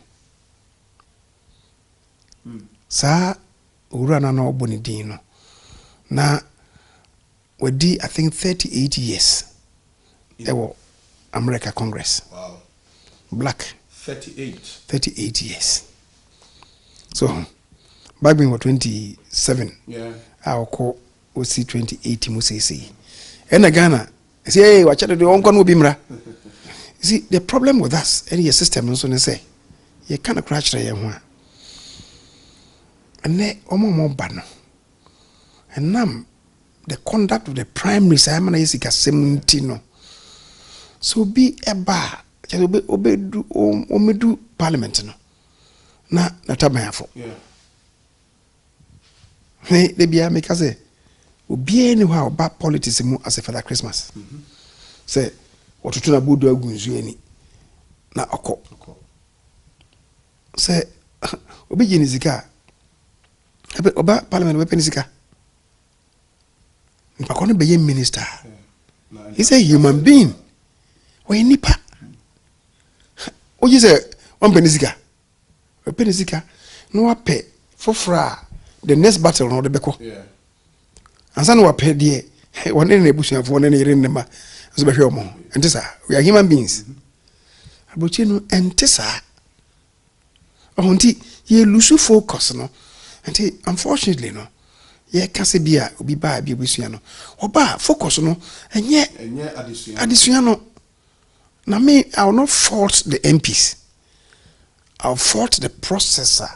Sa urana na oboni di no. Na we di I think 38 years. They were America Congress. Wow. Black. 38 years. So back when we were 27. Yeah. I'll call OC 2080 Musisi. And Ghana, say, hey, watch out the Onkon Bimra. You see, the problem with us, any system, so they say, you can't crash the young one. And they almost ban. And now, the conduct of the primary Simon is like a 17. So be a bar, obey do parliament. No, na tamayafo. Yeah. Hey, they be a make us say, obi anywhere about politics as a Father Christmas. Say, what to na budu agunzu eni na oko. Say, obi jinizika. Oba parliament we penisika. Mpakone beye minister. He's a human being. We nipa. Oji say one penisika. We penisika. No wape fofra the next battle no de beko. Yeah. Ansa no wape die one na ebusuafo one na yire nema. So be hwe omo. Ntisa we are human beings. Abochi no entisa. Ohunti ye lose focus no. Nti unfortunately no. Ye kase bia obi ba bia busua no oba focus no enye adisua no na me I will not fault the MPs. I'll fault the processor.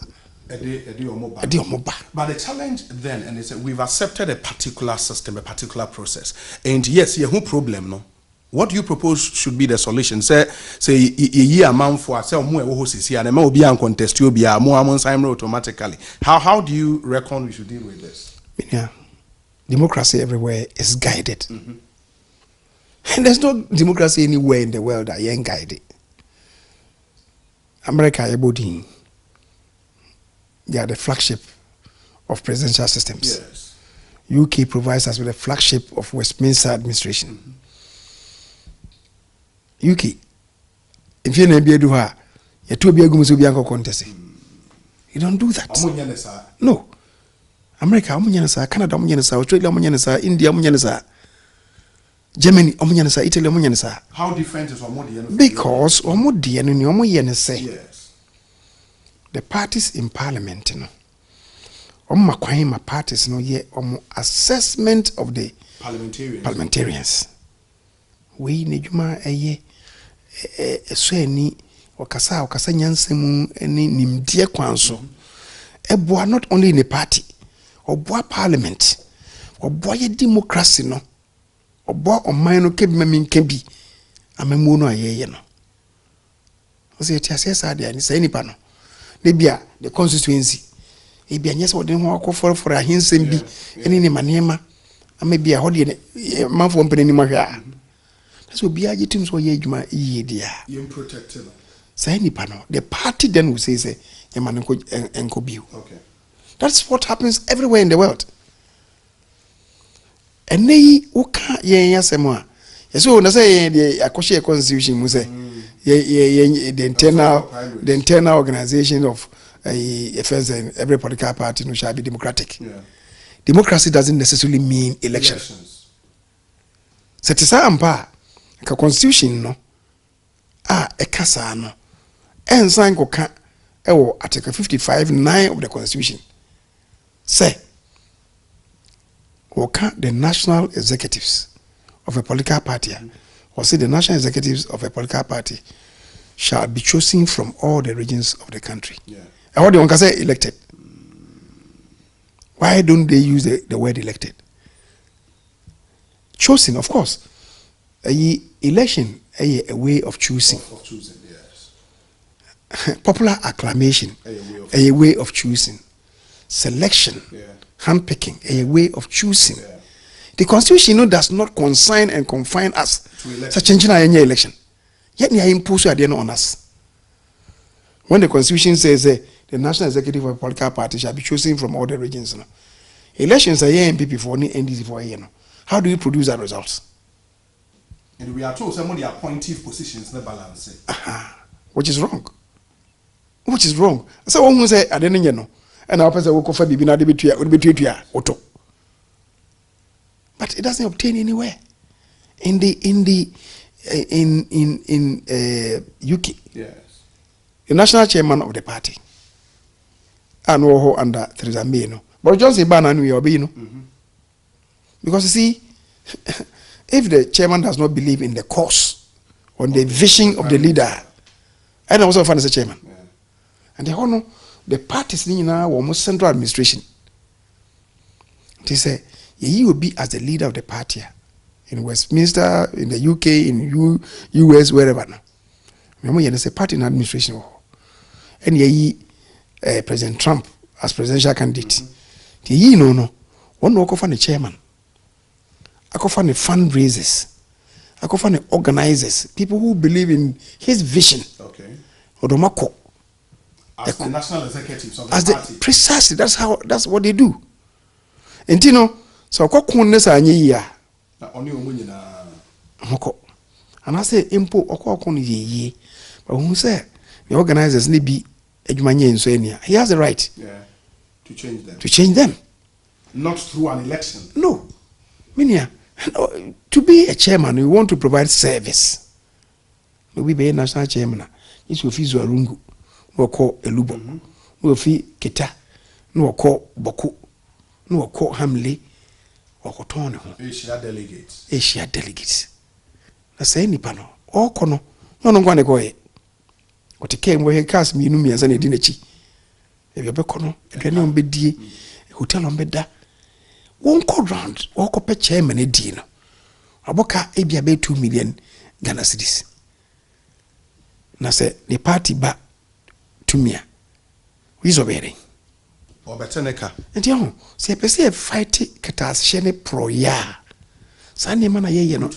But the challenge then, and it's we've accepted a particular system, a particular process, and yes, you have no problem, no. What do you propose should be the solution? Say ye amount for say more hosts here, and may be contest you be more automatically. How do you reckon we should deal with this? Yeah, democracy everywhere is guided, and there's no democracy anywhere in the world that ain't guided. America, Ebodin, they are the flagship of presidential systems. Yes. UK provides us with the flagship of Westminster administration. UK, if you're not do her, you're too big to contest. You don't do that. No. America, Canada, Australia, India, Germany, Italy. How different is Omodi? Because Omodi and Omoyen say yes. The parties in parliament, no. My parties no ye assessment of the parliamentarians. We nejuma so any okasa nyansemu any nimdie kwanso. Eboa not only in a party, oboa parliament, oboa ye democracy no. Oboa oman no kebi mamin kebi amemu no ayeye no. Ose ti asesa de ani say nipa no. Debia the constituency. Ebia nyese wo de ho akoforo for ahensem bi ene ne manema amebia ho de manfo mpene mahwe a. So be a team so ye adwuma ye dia. You protect it. Say nipa no. The party then will say man enko biu. Okay. That's what happens everywhere in the world. And they uka ye yasema. So na say the akoshe constitution mu say the internal organization of affairs and every political party no shall be democratic. Yeah. Democracy doesn't necessarily mean elections. Setisa ampa ka constitution no ekasa no ensan ko ka ewo article 55(9) of the constitution say or can the national executives of a political party, or say the national executives of a political party shall be chosen from all the regions of the country. And what do you want to say? Elected. Why don't they use the word elected? Chosen, of course. Election, a way of choosing. Of choosing, yes. Popular acclamation, a way of choosing. Selection, handpicking, a way of choosing. The Constitution does not consign and confine us to changing our election. Yet they impose on us. When the Constitution says the national executive of a political party shall be chosen from all the regions, elections are MPP for NDC for how do you produce that results? And we are told some of the appointive positions not balance. Which is wrong. Which is wrong. So one who say I didn't know, and our person will confirm be not be auto. But it doesn't obtain anywhere. In UK, yes, the national chairman of the party, and under Theresa May, but Johnson Bannon we obey, because you see, if the chairman does not believe in the cause, on the vision of the leader, I don't also find as a chairman, and the whole the parties now almost central administration. They say he will be as the leader of the party in Westminster, in the UK, in US, wherever now. Remember, there's a party in administration, and President Trump as presidential candidate. No, one work for the chairman. I go find the fundraisers. I go find the organizers, people who believe in his vision. Okay. Odomako. As the national executives of the party. Precisely, that's what they do. And so kokunnes anyi ya. Na oni omunyi na. Hoko. And I say impo okokun ye. But who say the organizers need be edwumanye nso ania. He has the right. To change them. To change them. Not through an election. No. Minia, to be a chairman, we want to provide service. We be a national chairman. It's your fees rungu. No call Elubo. No fee Keta. No call Boku. No call Hamley. Or Cotono. Asia delegates. Asia delegates. I say any panel. Or Kono. No one go away. What came where he cast me, Numi as an edinechi. If you're Becono, a canyon bed, hotel on bed. Won't go round or copper chairman a dinner. Aboka ebia be 2 million Ghana cedis. Na say the party ba to me. Who's obeying? Or Beteneka. And you say, per se, fight catas shene pro ya. Sunday man, I no,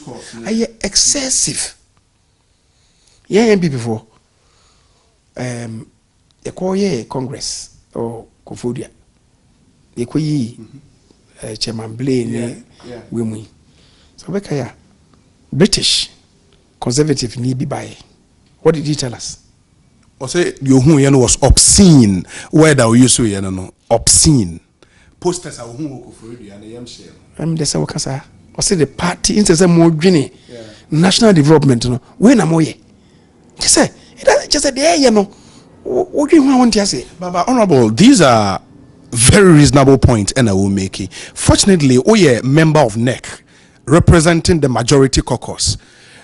I excessive. Yeah, before. A call Congress or Kofodia. They call Chairman Blaine, women. So, Bekaya, British conservative need be by. What did he tell us? Or say your who was obscene. Where that we used to no obscene. Posters are who for you and the young share. The Sawakasa. Or say the party in some more Guinea national development. No, when am I? Just say it just said there, what do you want to say? Baba Honorable, these are very reasonable points and I will make it. Fortunately, we are member of NEC representing the majority caucus.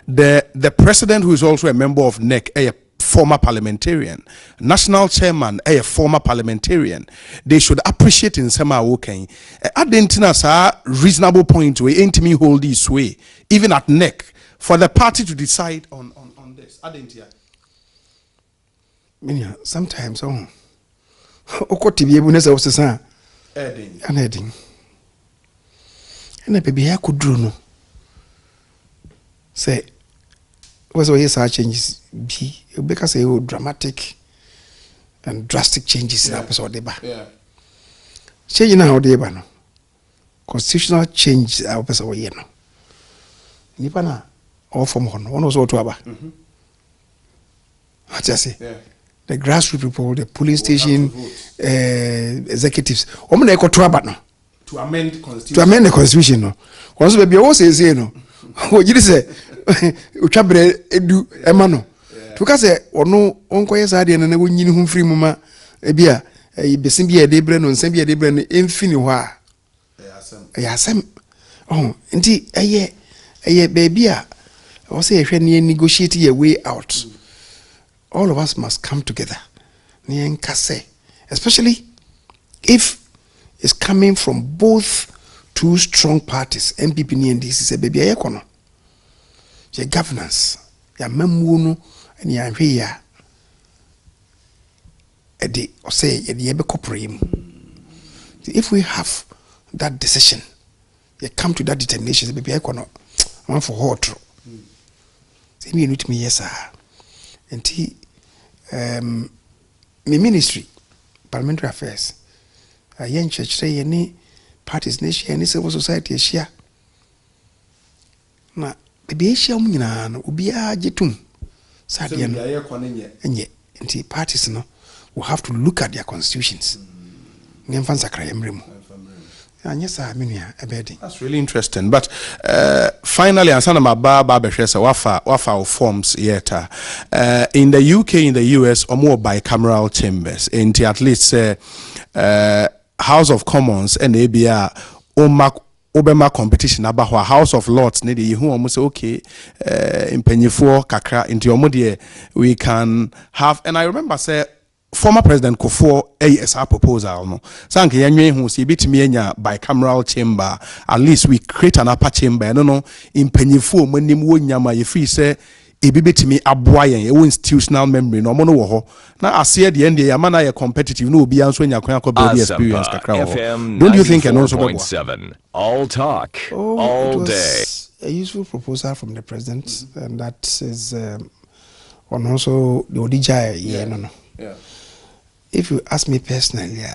The president, who is also a member of NEC, a former parliamentarian, national chairman, a former parliamentarian, they should appreciate in some way. Adentina a reasonable point we ain't me hold this way, even at NEC, for the party to decide on this. Adentia. Sometimes okoti bi ebu nesa osesa edin and baby I could do no say was always such changes be because say dramatic and drastic changes in episode deba change na how deba no constitutional change episode we no nipa na all from one was to aba I just say the grassroots people, the police station executives, to amend the constitution. No, once baby, what say no? What you say? Uchabre edu emano. Because ono onko yesa ade na na wonyini hu free mama e bia besim bia de bre no nsem bia de bre no emfini ho a Yasem. Oh, indeed, baby, I was say if you negotiate a way out, all of us must come together. Especially if it's coming from both two strong parties, MPP and NDC, say baby, I your governance, your memono, and your here. Or say, if we have that decision, you come to that determination, say baby, I cannot one for hot. Say me with me, yes, sir. And my ministry, parliamentary affairs, a young church, say any parties, nation, any civil society, share. Now, baby, share me na ubia jetum. Sadian, and yet, and parties no will have to look at their constitutions. That's really interesting. But finally, I'm saying about wafa forms yet. In the UK, in the US, or more bicameral chambers, and at least House of Commons and ABR Obama competition about House of Lords need you almost okay in Pennyfo Kakra into your we can have. And I remember say former President Kufuor ASR proposal no sanke yanwe hu si bitimi anya bicameral chamber, at least we create an upper chamber no in Pennyfo manim wo nyama ye free say ebibetimi aboa yen e institutional memory no mo no wo ho na ase de end ya mana ye competitive no obi anso nya kwan akọ experience kakra wo. Don't you think and also all talk all day? A useful proposal from the president, and that is on also the Odija no. Yeah. If you ask me personally,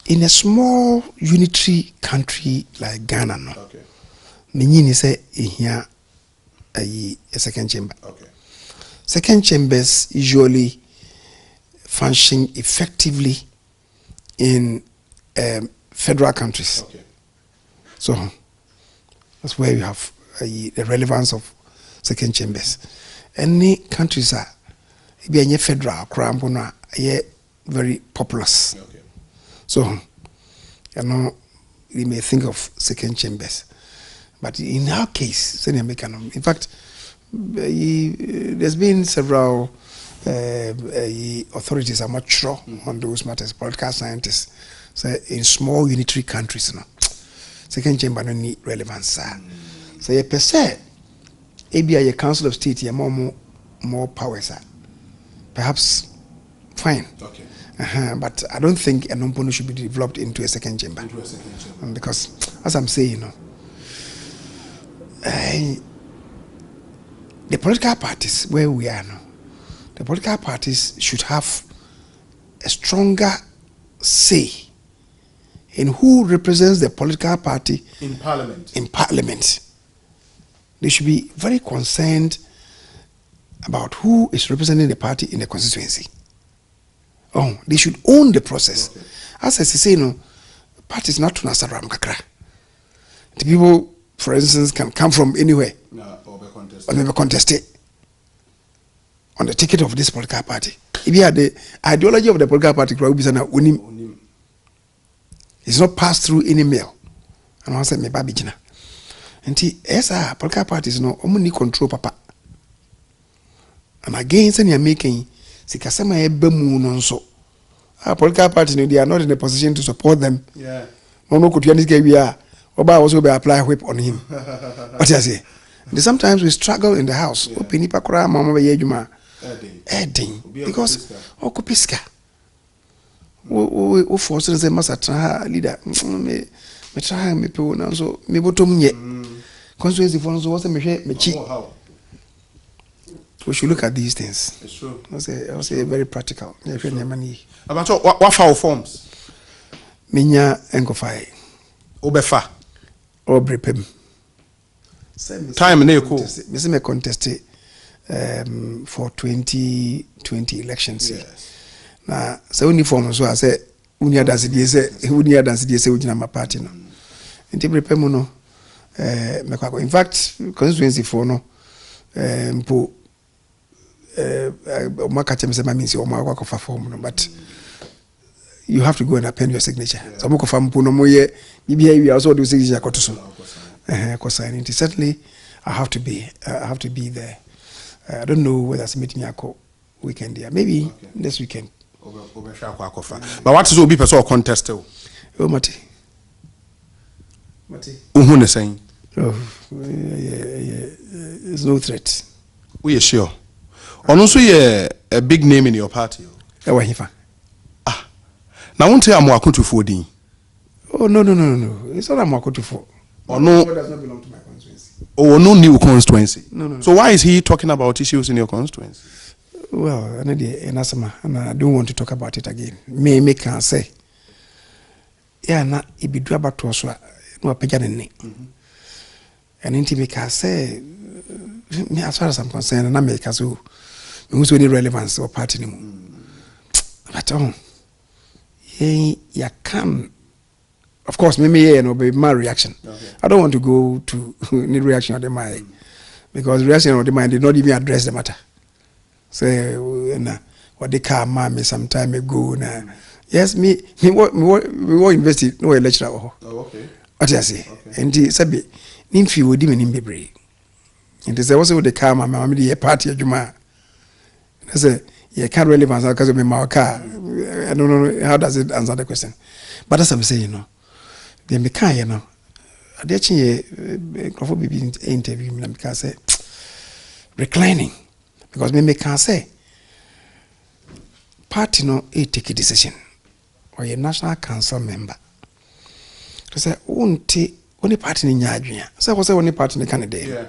in a small unitary country like Ghana, no, okay, say here a second chamber. Okay. Second chambers usually function effectively in federal countries. Okay. So that's where you have the relevance of second chambers. Any countries are be federal crime very populous. Okay. So you may think of second chambers. But in our case, in fact, there's been several authorities are mature on those matters, political scientists. So in small unitary countries, second chamber no need relevance. So you per se, maybe a council of state, you more powers. Perhaps fine. Okay. But I don't think a non-pono should be developed into a second chamber. Because, as I'm saying, the political parties where we are now, the political parties should have a stronger say in who represents the political party in parliament. In parliament. They should be very concerned about who is representing the party in the constituency. Oh, they should own the process. Okay. As I say, parties not to Nasaram Kakra. The people, for instance, can come from anywhere or be contested on the ticket of this political party. If you had the ideology of the political party, it's not passed through any mail. And I said, me babijina. And political parties only control papa. And again, you're making Sikasama Ebemu so. Political parties, they are not in a position to support them. Yeah. No, could you understand we are? Oba also be apply whip on him. What I say? Sometimes we struggle in the house. Opini pakura mama be yejuma. Edding. Because okupiska. O force say masa tra leader. Me try me pe na so me botom nye. Constituency for so what me chi. We should look at these things. It's true. I say very practical. About what foul forms? Minya enkofai. Obefa. Obrepem. Time neko. Mese me contest for 2020 elections. Yes. Na so uniform so I say unia dance die say ujina ma party no. Nti brepem no in fact constituency for no mpo umaka chemse maminsi omwa kwa form no, but you have to go and append your signature. So I'm going to moye. We also do signature kotuso. Certainly, I have to be there. I don't know whether it's meeting yako weekend there. Maybe this weekend. But what is will be person contest? Oh, Mati. Uhune saying. Oh, yeah. There's no threat. We are sure. Also, a big name in your party. Ah. Now, won't say I'm walking to 4D. Oh, no. It's not I'm walking to 4. Or no. Does not belong to my constituency. Oh, no new constituency. No. So why is he talking about issues in your constituency? Well, and I don't want to talk about it again. Me can say. Yeah, na ibidu about us no pejane ni. And inti me can say me as far as I'm concerned, na me can so me any relevance or party anymore. But you can. Of course, me no be my reaction. Okay. I don't want to go to any reaction of the mind because reaction of the mind did not even address the matter. Say what they call me some time ago na. Yes, me were invested no lecturer. Oh, okay. What I say? And he said, "Nimfi would even in Bibri." And they say, "What's what they call my mammy the party of Juma?" I say, "Yeah, can't relevance because of my car." I don't know how does it answer the question, but as I'm saying, the mekan, I did a interview me can say reclining because me can say party no take a decision or a national council member to say only party in Yadria. So was only party in the candidate. Yeah.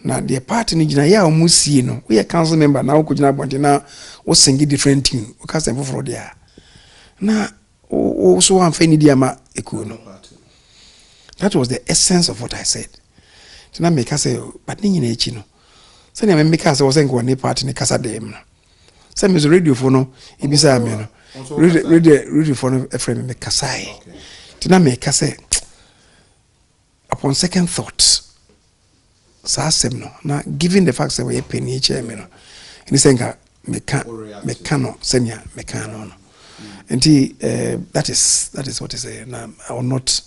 Now the party in Jaya or Musino, we are council member now could not want now was singing different thing because I'm for there. Now also I'm finding diama ekuno. That was the essence of what I said. So now make us say, but ninja chino. So now make us was saying one party in casa dem. Some is radio phone, ibisa me no. Radio phone a friend me kasai. Tina make us say upon second thoughts. No. Now, given the fact that we are penny chairman, and he's saying, mecano, senior mecano. And that is what he said. Now, I will not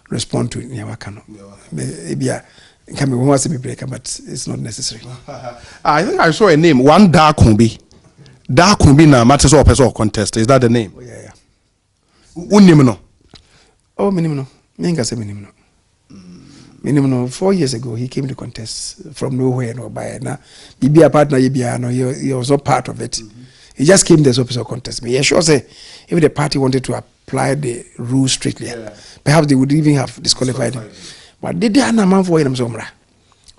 respond to Nyawakano. Maybe I can be once a breaker, but it's not necessary. I think I saw a name, one Darkumbi. Darkumbi na matters of person contest. Is that the name? Oh, yeah. Unimino. Oh, minimum. Minga say minimum. Minimum 4 years ago, he came to contest from nowhere, no by now. Be a partner, he was not part of it. He just came there to contest me. He sure say if the party wanted to apply the rules strictly, perhaps they would even have disqualified him. But they did not man for him.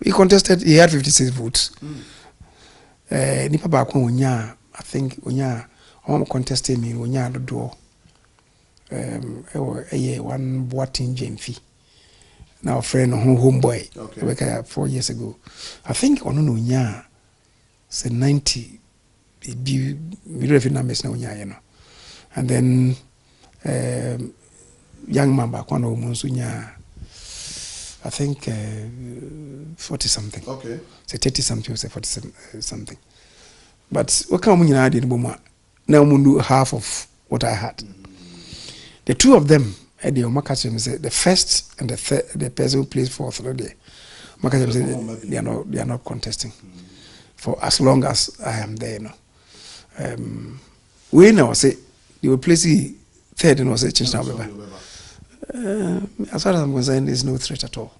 We contested. He had 56 votes. Nipa baako onya, I think onya. I'm contesting me onya the door. One boating Jamfi. Now, friend, homeboy, okay. 4 years ago. I think on Unya, say 90, we don't numbers now, and then young man back one Monsunya, I think 40 something. Okay. Say 30 something, say 40 something. But what come when I did now mundu half of what I had. The two of them. The Makachim said the first and the third, the person who plays fourth, Makachim said they are not contesting for as long as I am there. We now say they will place the third and say change now. As far as I'm concerned, there is no threat at all.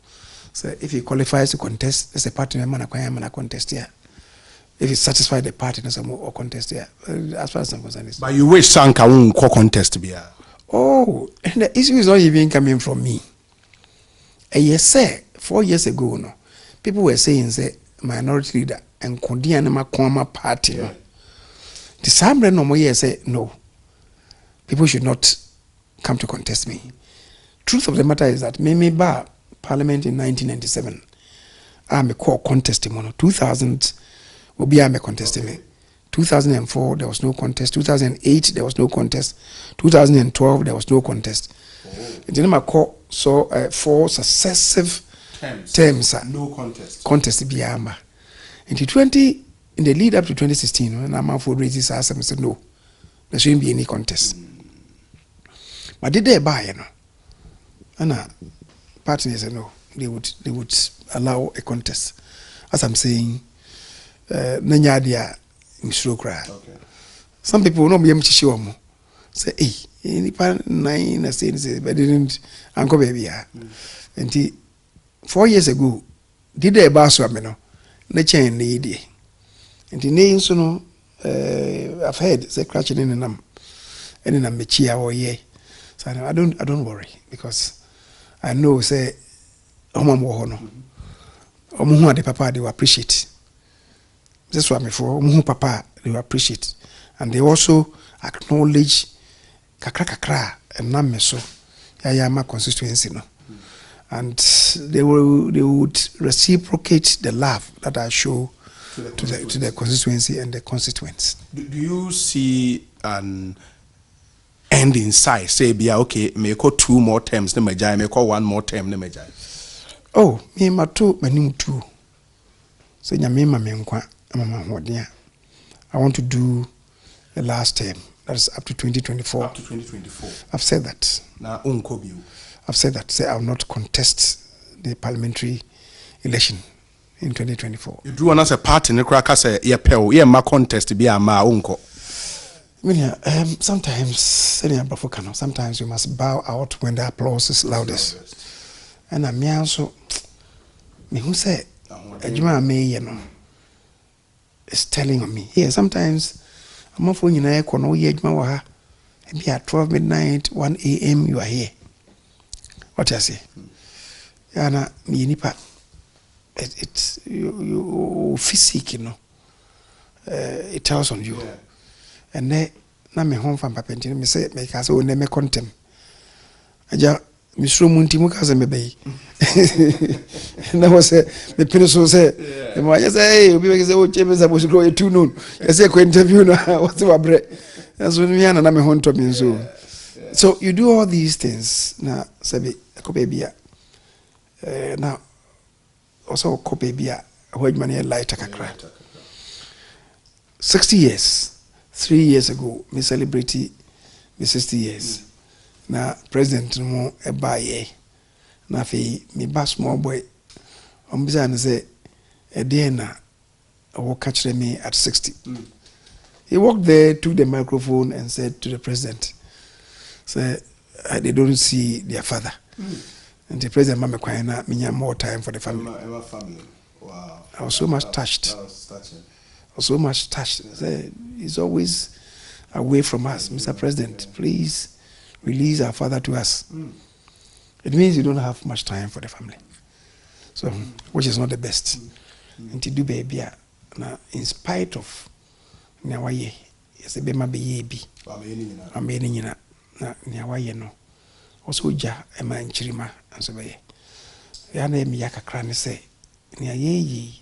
So if he qualifies to contest, as a party member, I contest here. If he satisfies the party, or contest here. As far as I'm concerned, but you wish Sanka won't contest be. Oh, and the issue is not even coming from me. A year, say 4 years ago, no, people were saying, say, minority leader and Kondianama Koma party. No. The same no more year say, no, people should not come to contest me. Truth of the matter is that me bar Parliament in 1997, I'm a core contesting one. 2000 will be I'm a contesting me. 2004 there was no contest. 2008 there was no contest. 2012 there was no contest. Then my court saw 4 successive terms. No contest. Contest biyamba. In the lead up to 2016, when I'm for raises, I said no, there shouldn't be any contest. But did they buy, you know? And partners said no, they would allow a contest. As I'm saying, Nanyadia in Shrokra. Some people know me am say, hey, any part 9 say, but didn't Uncle Baby. And 4 years ago, did they buy some, you know? Nature and the idea. And the names, you know, I've heard say crashing in them, and in a mechia or ye. So I don't worry because I know say Omam Wohono. Omuhu de papa they will appreciate. That's what me for Omuhu papa they will appreciate. And they also acknowledge kakra and nameso yayama constituency no. And they would reciprocate the love that I show to the constituency and the constituents. Do you see an end in sight? Say, be okay, may call 2 more terms, may call 1 more term, Oh, me ma two, my name 2. So nyame me nkwa mama hodia. I want to do the last term. That's up to 2024. Up to 2024. I've said that. Now, unkobi. I've said that. Say I will not contest the parliamentary election in 2024. You do as a party in the cracker say ma contest be a ma unko. Sometimes you must bow out when the applause is loudest. And I'm also me who say Ejuma me you know is telling on me. Yeah, sometimes I'm off when you know kono ye Ejuma wa ha. Maybe at 12 midnight, 1 a.m. you are here. What I say? Yana me nipa it's you physique, you know. It tells on you. Yeah. And then na me home from papa me say me ka say o ne me contem. Aja misro munti mu ka say me bay. Na was say me pin so say e mo ya say obi be say o Kyei Mensah Bonsu grow e too noon. E say ko interview na what wa bre. So me na me home to me so. So you do all these things na sabi ko baby now also ko baby when man light kakra 60 years 3 years ago me celebrate me 60 years na president mo e baye na fe me ba small boy ombisa na say e dey na o catch me at 60 he walked there, took the microphone and said to the president, say they don't see their father. And the president mama kwaina minya more time for the family. Wow. I was so much touched. That was touching. I was so much touched. Say, he's always away from us. Mr. President, please release our father to us. It means you don't have much time for the family. So which is not the best. And to do baby now in spite of Nyawaye, yes, a bema be bi. I'm being in a Nyawaye no. Also, ja, a man chirima, and so be. Yana mi yaka cranny say, Nya ye.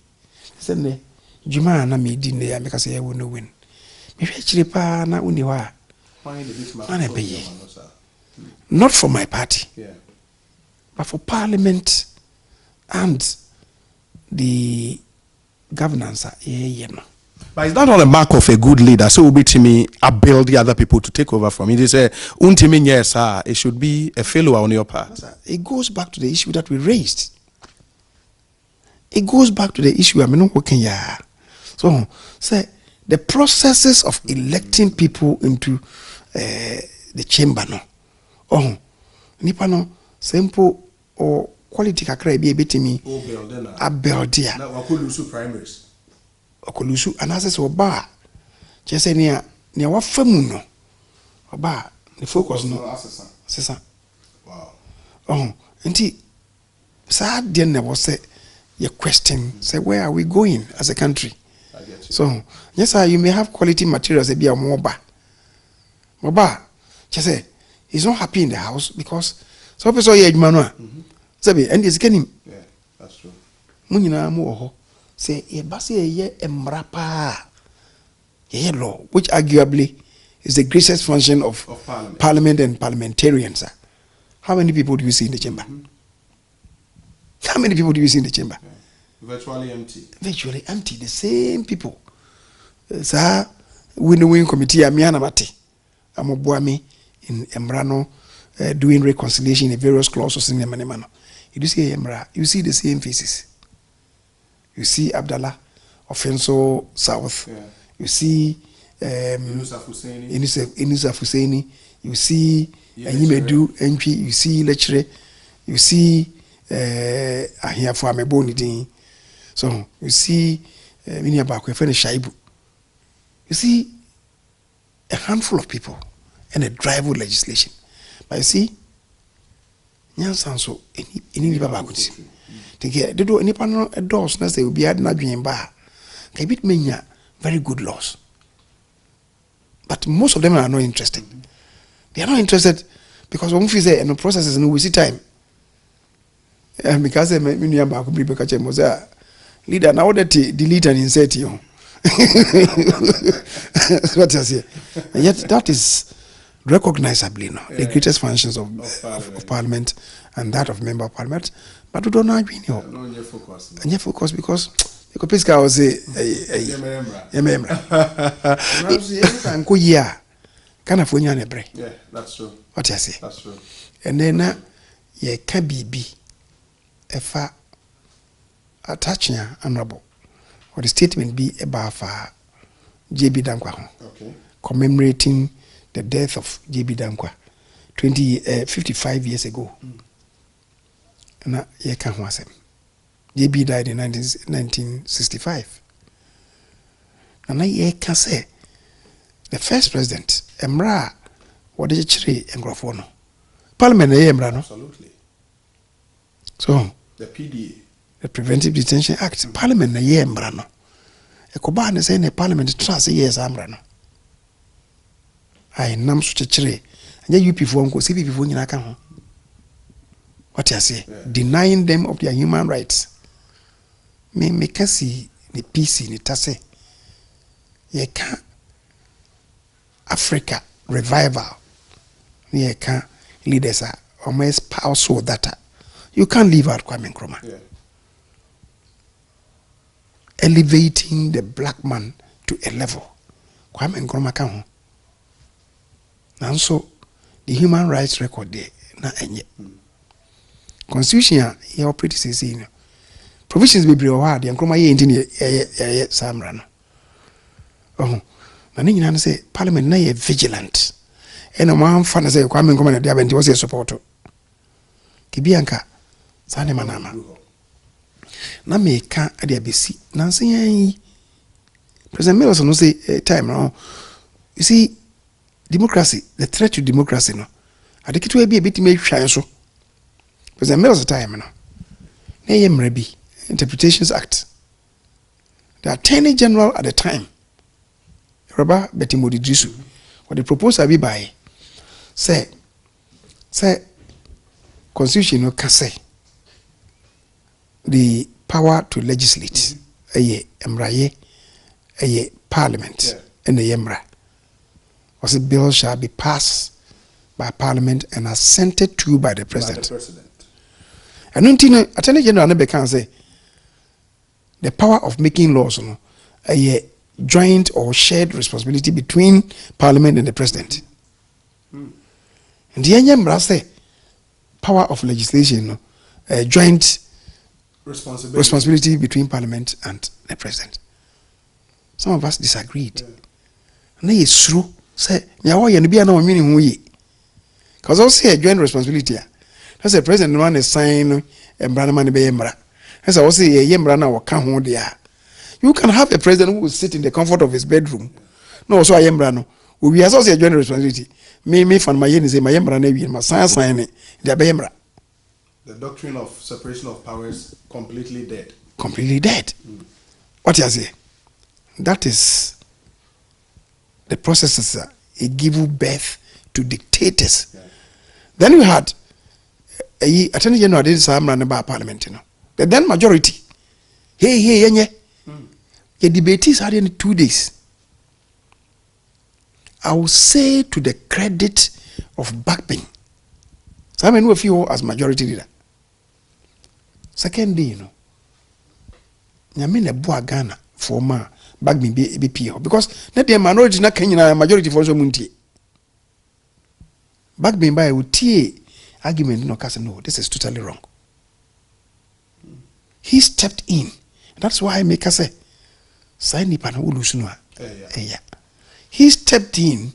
Send Juma na me din there because I will no win. Me chiripa na uniwa. Not for my party, but for parliament and the governance. But is that not a mark of a good leader? So will be to me, I build the other people to take over from it. They say, yes, it should be a failure on your part. It goes back to the issue that we raised. It goes back to the issue. I mean, working here. So, say the processes of electing people into the chamber, no. Oh, nipa no simple or quality kakra be betimi. A builder. Now, Okolusu primaries. Okolusu anases oba chese nia wa famu no oba the focus no sesa wow nti sa de na wo say your question say where are we going as a country? I get you. So yes sir, you may have quality materials e bia mo oba chese he's not happy in the house because so person ye adwuma no a sabi and is kenim yeah that's true munyina mo ho say ye basi ye emrapa ye law which arguably is the greatest function of parliament and parliamentarians. How many people do you see in the chamber? How many people do you see in the chamber? Virtually empty. Virtually empty. The same people. Sir, winnowing committee amiana mate amobuami in emrano doing reconciliation in various clauses in the manner. You see Emra, you see the same faces. You see Abdallah, Offenso South. Yeah. You see Inusaf Husseini. You see Yimedu NP. You see Lecture. You see Ahiafo Amebonidin. So you see Miniabako Shaibu. You see a handful of people and a drive with legislation. But you see, Nyansanso, any Babakuti. They do any panel doors, unless they will be adding a dream bar. Can bit mania very good laws. But most of them are not interested. They are not interested because when we say and the processes and we see time. And because they make me back be because leader now that delete and insert you. That's what I say. And yet that is recognizably now the greatest functions of Parliament and that of Member of Parliament. But we don't know agree. And you focus because you could pick out say yeah, that's true. What I say. That's true. And then ye can be efa attaching honorable or the statement be about JB Dankwa. Okay. Commemorating the death of JB Dankwa 55 years ago. Na ye can wasem. JB died in 1965. And na ye can say the first president Emra what did chire engrofono. Parliament ye Emra no. Absolutely. So the PDA, the Preventive Detention Act, Parliament ye Emra no. Ekoba ne say ne Parliament trust yes Emra no. I nam so chire. Anya UP for nko CPP for nyina ka ho. What I say? Yeah. Denying them of their human rights. Me can see the PC ni tase. Ye can Africa revival. Ye can leaders are almost powerful data. You can't leave out Kwame Nkrumah. Yeah. Elevating the black man to a level. Kwame Nkrumah can. And so the human rights record there na enye. Constitution here operate say provisions be hard the Nkrumah ye ntini samra no. Oh, na ni nyina say parliament na ye vigilant. Eno man fa na say Kwame Nkrumah na dia benti was support. Kibianka sane manama. Na me ka ade abesi na say President Mills no say time no. You see democracy, the threat to democracy no. Adekitu be a bit me hwan so. President Mills time no. Na yemre bi Interpretations Act. The Attorney General at the time, Rabba Betimodi Drisu, what the proposal be by say Constitution no can say the power to legislate aye emraye aye Parliament and the emra was a bill shall be passed by Parliament and assented to by the President. And Attorney General never can say the power of making laws, a joint or shared responsibility between Parliament and the President. And the Emra say power of legislation, a joint responsibility between Parliament and the President. Some of us disagreed. And they is true. Say, because also a joint responsibility. That's the President one is sign and Branaman be Emra. As I was saying, a Yembrana or come there. You can have a president who will sit in the comfort of his bedroom. No, so I am Brano. We associate joint responsibility. Me from my yen is my Yembrana, my science sign it. The doctrine of separation of powers completely dead. Completely dead. What you say? That is the processes that give birth to dictators. Yeah. Then we had a Attorney General did some run about Parliament, The then majority, ye debate is had in 2 days. I will say to the credit of Backpin, some of you as majority leader. Second day, Nyamine Boa Ghana former Backpin BPO because not the minority not Kenya majority for so munti. back being by utie argument no case no, this is totally wrong. He stepped in. That's why I make us say sign the panel ulusuna. Yeah. He stepped in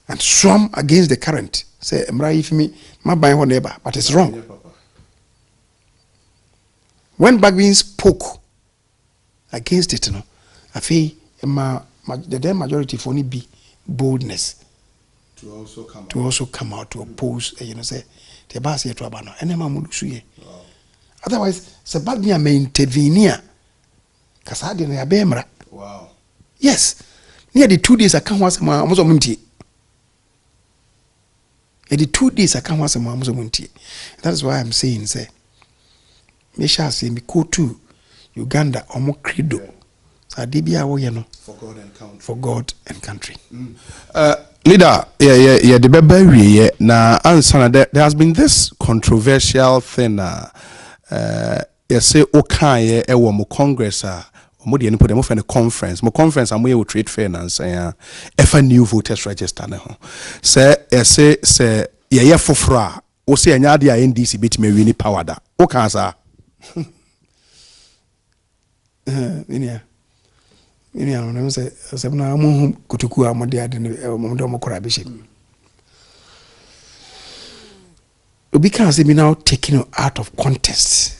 and swam against the current. Say, Mra if me my buy one neighbor, but it's wrong. When Bagbin spoke against it, I feel the then majority for only be boldness to also come out to oppose. Say the boss here to abano. And then otherwise, Sabagnia may intervene. Kasadi na yabemra. Wow. Yes. Near the 2 days I can't was my Muslim. The 2 days I can't was my Muslim. That is why I'm saying, say, me shall say me go to Uganda or more credo. So Dibia wo no for God and country. For God and country. Leader, yeah, the baby, na answer there has been this controversial thing. Say okay, e wo mo Congress mo de put them for the conference. Mo conference am we trade finance if a new voters register na ho. Say ye foforo a o say anya de NDC bit me win power da. O kan sa. Minia no say na mo kutuku am de ade mo do mo kora be she. Obi can say me now taking out of context.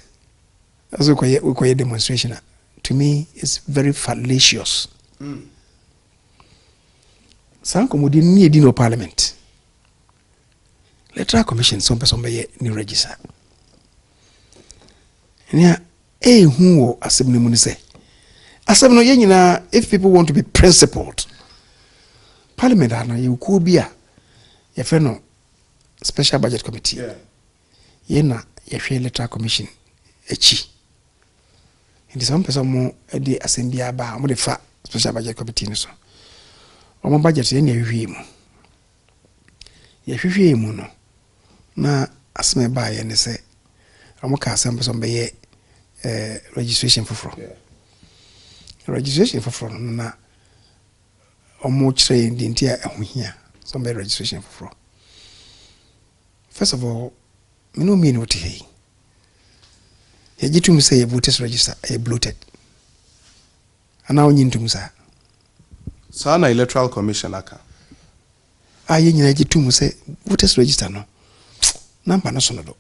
That's we call a demonstration. To me, it's very fallacious. Sanko didn't need no parliament. Electoral commission some person be new register. Nya who asem ne say. Asem no yenyina if people want to be principled. Parliament na you could be a friend special budget committee. Yena ye electoral commission echi. In some person more the assembly aba mo de fa special budget committee no so. Omo budget ye na hwie mu. Ye hwie mu no. Na aseme ba ye ne se omo ka asem person be ye registration for fraud. Registration for fraud na omo kire ndi ntia ehohia some be registration for fraud. First of all, me no mean what he. You to say a voters register a bloated. And now you to say. Sana electoral commission aka. You to say voters register no. Number no sono do.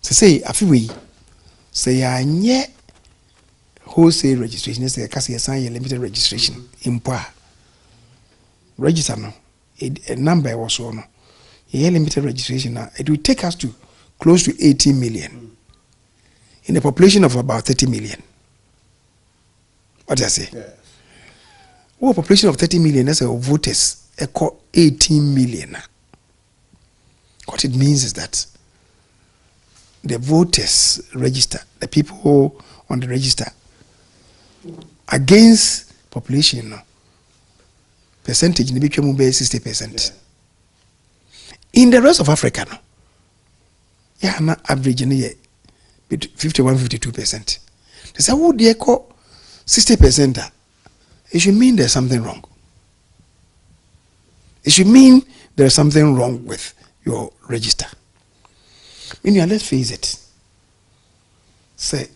Say a few say I nye wholesale registration say kasi assign limited registration in pa. Register no a number was so no. A limited registration now it will take us to close to 18 million. In a population of about 30 million. What do I say? Yeah. Well, a population of 30 million, that's a voters, 18 million. What it means is that the voters register, the people on the register, against population, percentage, in the become 60%. Yeah. In the rest of Africa, not average in a year. 51-52%. They say, oh, they call 60%. It should mean there's something wrong. It should mean there's something wrong with your register. Meaning, let's face it. Say,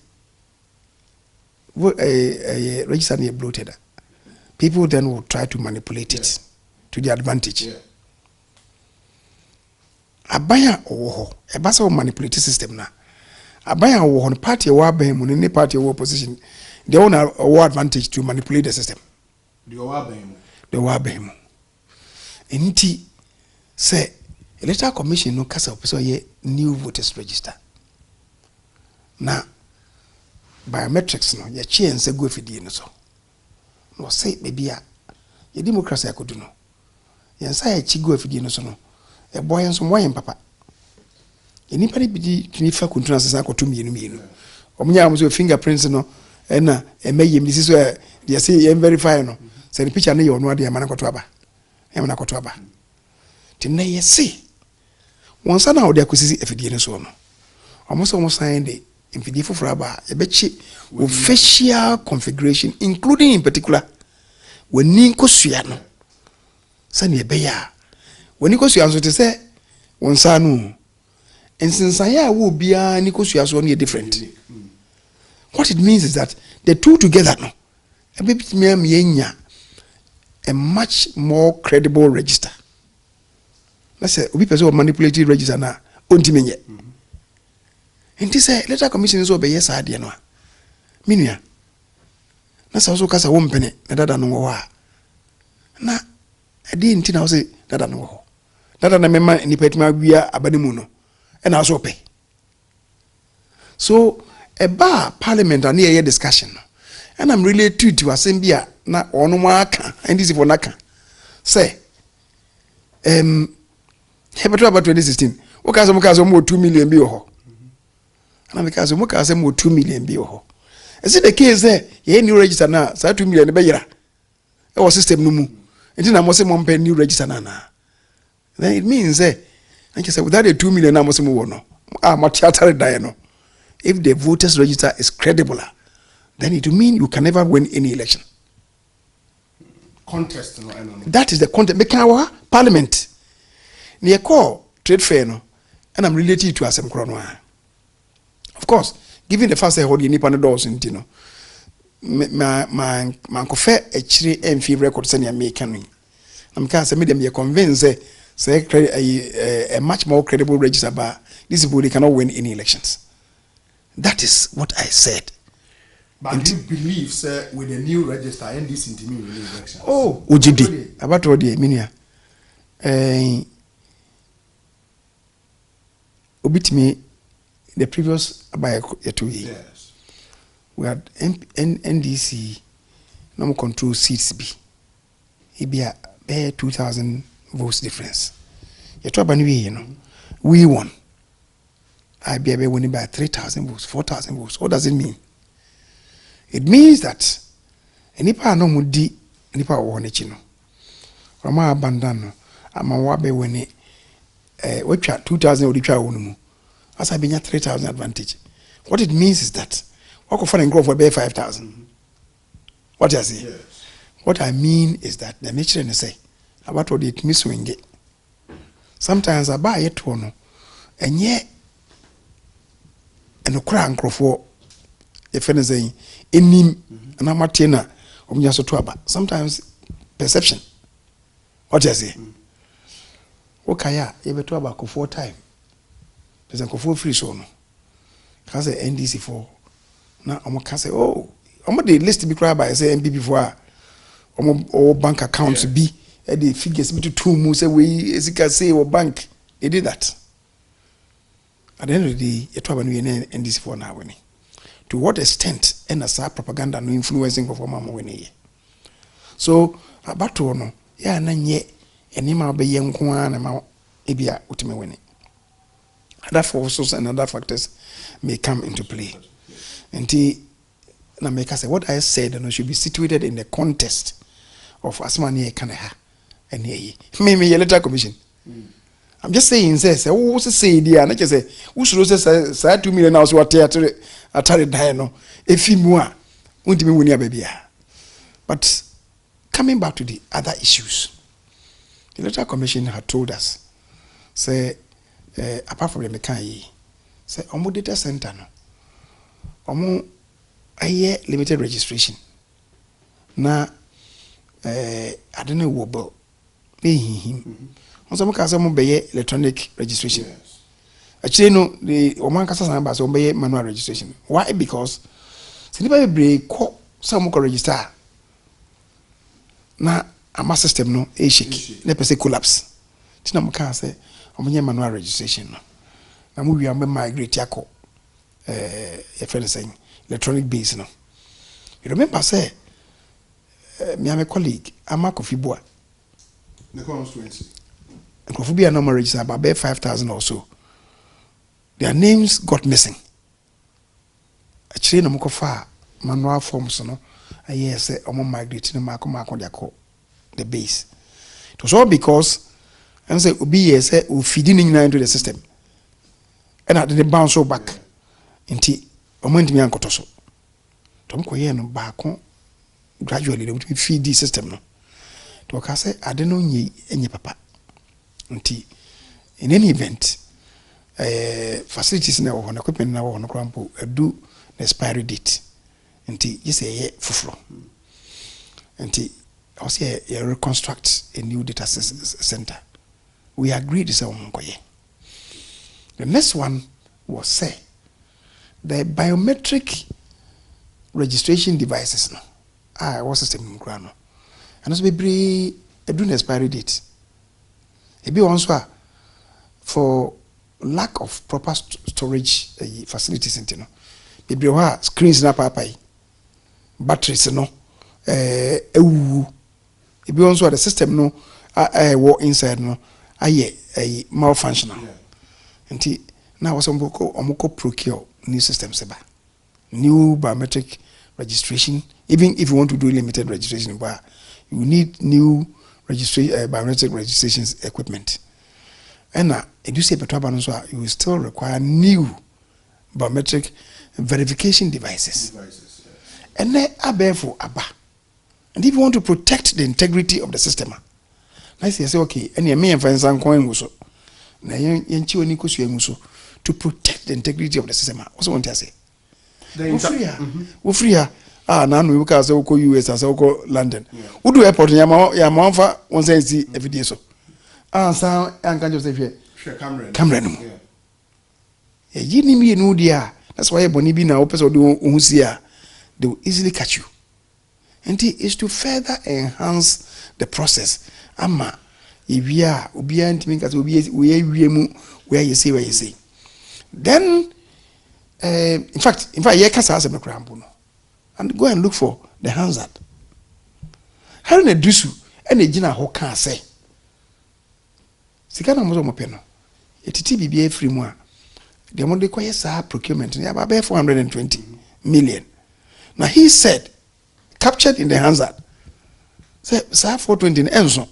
a register is bloated. People then will try to manipulate it to their advantage. Abaya or a basa manipulative system now. Abaya on party or any party or opposition, they own a advantage to manipulate the system. The Wabem. Inti say electoral commission no cast up so ye new voters register. Now biometrics no ye change say go fidi no so. No say maybe ye democracy I could do no. Ye say chi go fidi no so no. E boy and some wine papa. Anybody be knifa kuntra sasa ko to mienu omunya am so fingerprints no na e meyem this is where they say verify no say the picture na you no ade amana koto aba na koto aba tin na ye see once na ode akosisi efidie no so no almost sign the efidie foforo aba e be chi official configuration including in particular when ni nkosua no say na e be ya when you go to answer to say one sanu and since I will be a Nicosia so near different. What it means is that the two together no a bit me a much more credible register. Let's say we person manipulative register na ontimenye. And this letter commission is obey yes idea no. Minua. Na sa so kasa wo mpene na dada no wo ha. Na ade nti na wo say dada no wo. Dada na mema ni petima wia abani mu no. E na so pay. So a bar parliament and here discussion. And I'm really to assembly na ono aka and this for naka. Say Hebrew about 2016. Okazo mukazo mo 2 million bi ho. And because mukazo mo 2 million bi ho. Is it the case there? Ye new register na sa 2 million be yira. E wo system no mu. Enti na mo se mo mpa new register na na. Then it means and you say without the 2 million na mo se mo wo no. Ah mo theater die no. If the voters register is credible, then it will mean you can never win any election. Contest no. That is the contest. Make our parliament. Near call trade fair no, and I'm related to Asem Kronwa. Of course, given the fact that hold the Nippon doors in Tino, my confer a tree and fee record senior making. I'm can't say them. You're convinced say a much more credible register, but this body cannot win any elections. That is what I said. But you believe, sir, with the new register and this intermediate elections? Oh, Ujidi, about what the minia. Obit me the previous by 2 years. Yes. We had NDC no control seats B. It be a 2,000 votes difference. You talk about you know, we won. I be winning by 3,000 votes, 4,000 votes. What does it mean? It means that any part no mudi any part won it, you know. From our abandon, I'm a wabe winning. We try 2,000 would try one. As I been 3,000 advantage. What it means is that what could find growth for 5,000. What I say? Yes. What I mean is that the nature and say about what it means swing it. Sometimes I buy it one, and yet and a crown for if anything in him and I'm not tina of just trouble. Sometimes perception. What I say? Okay, you better about 4 times. There's a full free so no. Cause NDC for now I'm can say, oh, I'm the list to be cried by say MPP for or bank accounts be the figures me to 2 months away as you can say or bank. They did that. At the end of the day, you trouble me NDC for now winning. To what extent NSA propaganda no influencing for mama winning. So about to no, yeah, nanye and him be young kwan and ma ebia ultimate winning. Other forces and other factors may come into play. And na make us say what I said should be situated in the context of Asmani Kanaha and ye. Maybe a letter commission. I'm just saying, says, who say, dear, not just say, who should say, 2 million hours what theatre at Dino, if you more, won't be winning a baby. But coming back to the other issues, the letter commission had told us, say, apart from the Mekai, say, Omo data center, no, Omo a year limited registration. Na, I don't know what about him. Some custom be electronic registration. Yes. Actually, no, the Oman Casa numbers obey manual registration. Why? Because anybody break some register. Na a system no a shake. Let us say collapse. Tina Maka say manual registration. Na we are migrate yako a friend saying electronic base no. You remember say me and my colleague Ama Kofi Boa. The constituency. Nkofobia no register about 5,000 or so. Their names got missing. Actually, no mokofa manual forms no. Yes, say omo migrate no mako the base. It was all because and say obi yes say o feeding into the system. And at the bounce back. Inti omo ntimi ankoto so. Tom ko ye no baako gradually they would feed the system no. To ka say ade no nyi enye papa. In any event, facilities na wɔn equipment na wɔn krampo do the expiry date. Nti you say fufuro. Nti I say reconstruct a new data center. We agreed to say omunkoye. The next one was say the biometric registration devices no. What system grano. And also be do an expiry date. It be also for lack of proper storage facilities in no. Be screens na papai, batteries no, it be also the system no, work inside no, malfunctional. And now was omoko procure new systems seba, new biometric registration. Even if you want to do limited registration, you need new biometric registration equipment. And if you say you will still require new biometric verification devices. And then for ABBA. And if you want to protect the integrity of the system, I say okay, and you may have some coin also. To protect the integrity of the system. Also want to say. We free her. Now we look at US as London. We do airport in Yamaha one say every day so. So I can just say Cameron. Yeah, you need me no dia. That's why Bonibi now person do unsia. They will easily catch you. And it is to further enhance the process. Ama if we are obedient because where you say. Then in fact yeah kasa no krampo no. And go and look for the Hansard. How na dusu ene gina ho kan say. Sika na mo mo pe no. Etiti bibia free mu a. The money koye sa procurement ya ba 420 million. Now he said captured in the Hansard. Say 420 enso.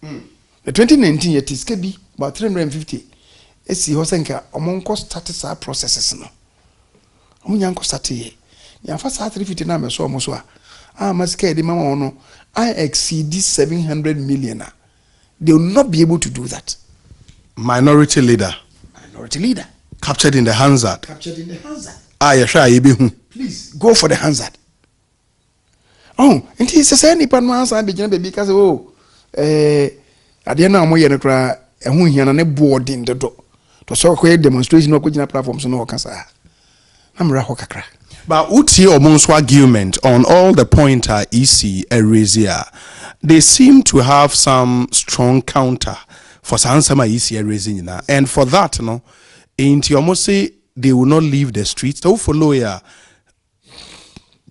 The 2019 yet is be about 350. Esi ho senka omonko start sa processes no. Omunyanko start here. Ya fa sa 350 na me so omo so a masika de mama ono I exceed 700 million. They will not be able to do that. Minority leader captured in the Hansard. Please go for the Hansard. Oh, and he says any pan Hansard because at the end of my year cry and who here and board in the door to so create demonstration or platforms no cancer. I'm rahokakra. But Uti or Monsu argument on all the pointer EC Eresia, they seem to have some strong counter for Sansama EC Eresia. And for that, no, ain't you almost say they will not leave the streets. They will follow ya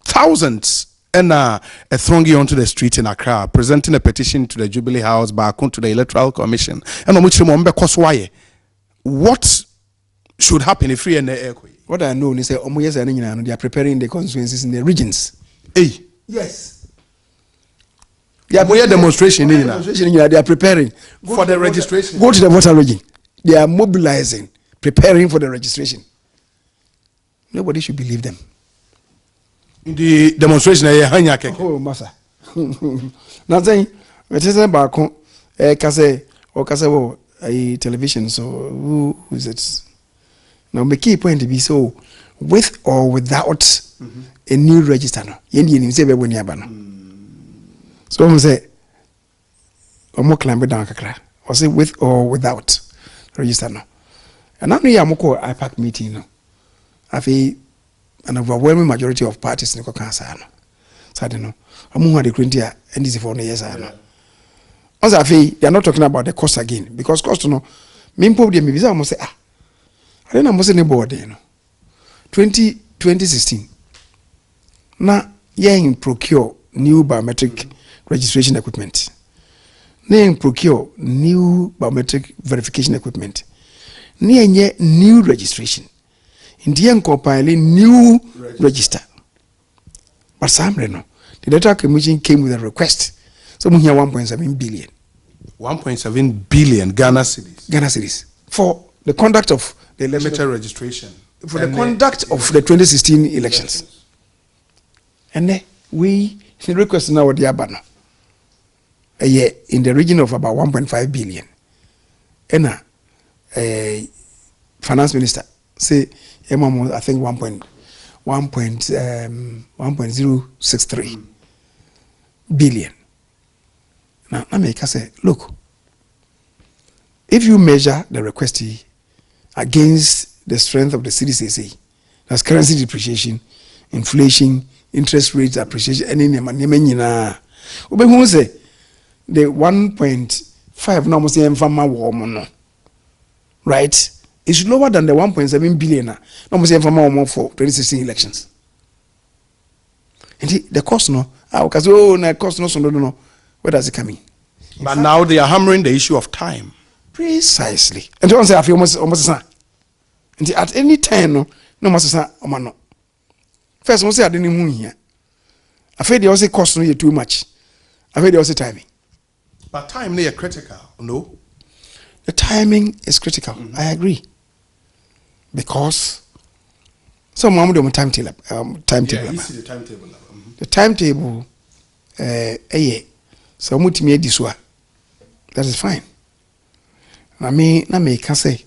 thousands and a thronging onto the streets in Accra, presenting a petition to the Jubilee House back onto the Electoral Commission. And what should happen if free and air? What I know is that they are preparing the constituencies in the regions. Hey. Yes. They are demonstration. They are preparing for the registration. Go to the voter region. They are mobilizing, preparing for the registration. Nobody should believe them. In the demonstration, oh, massa. Nothing. It is about Kase or Kasebo television. So who is it? Now, my key point to be so with or without a new register. No, so I'm say, I'm more climb down kakra. Or say with or without register. No, and now we are more IPAC meeting. No, I feel an overwhelming majority of parties in the cancer. So I don't know. I'm more the Quintia and this for years. I know. As I feel, they are not talking about the cost again because cost no. Mimpo de me almost say I don't know what's in the board, you know. 2016. Now, you procure new biometric registration equipment. Now, procure new biometric verification equipment. Now, new registration. In the end, compiling new register. But some no. The Electoral Commission came with a request. So, we have 1.7 billion. 1.7 billion Ghana cedis. For the conduct of the limited registration for the conduct of the 2016 elections. And then we request now the Abana a year in the region of about 1.5 billion. ena finance minister say emamo I think 1.063 billion. Now I make say look, if you measure the request against the strength of the CDCC, that's currency depreciation, inflation, interest rates appreciation, any nyina. Obe hu say the 1.5 no almost emfama warm no. Right? It's lower than the 1.7 billion no almost emfama warm for 2016 elections. And the cost no, because na cost no so no. Where does it come in? But now they are hammering the issue of time. Precisely. And you want to say I feel almost and at any time no must say no. First one say I didn't even here. I feel they also cost no too much. I feel they also timing. But time they are critical, no? The timing is critical. I agree. Because some mom do timetable. Timetable. Yeah, you see the timetable. The timetable so mutimi ediswa. That is fine. Na me can say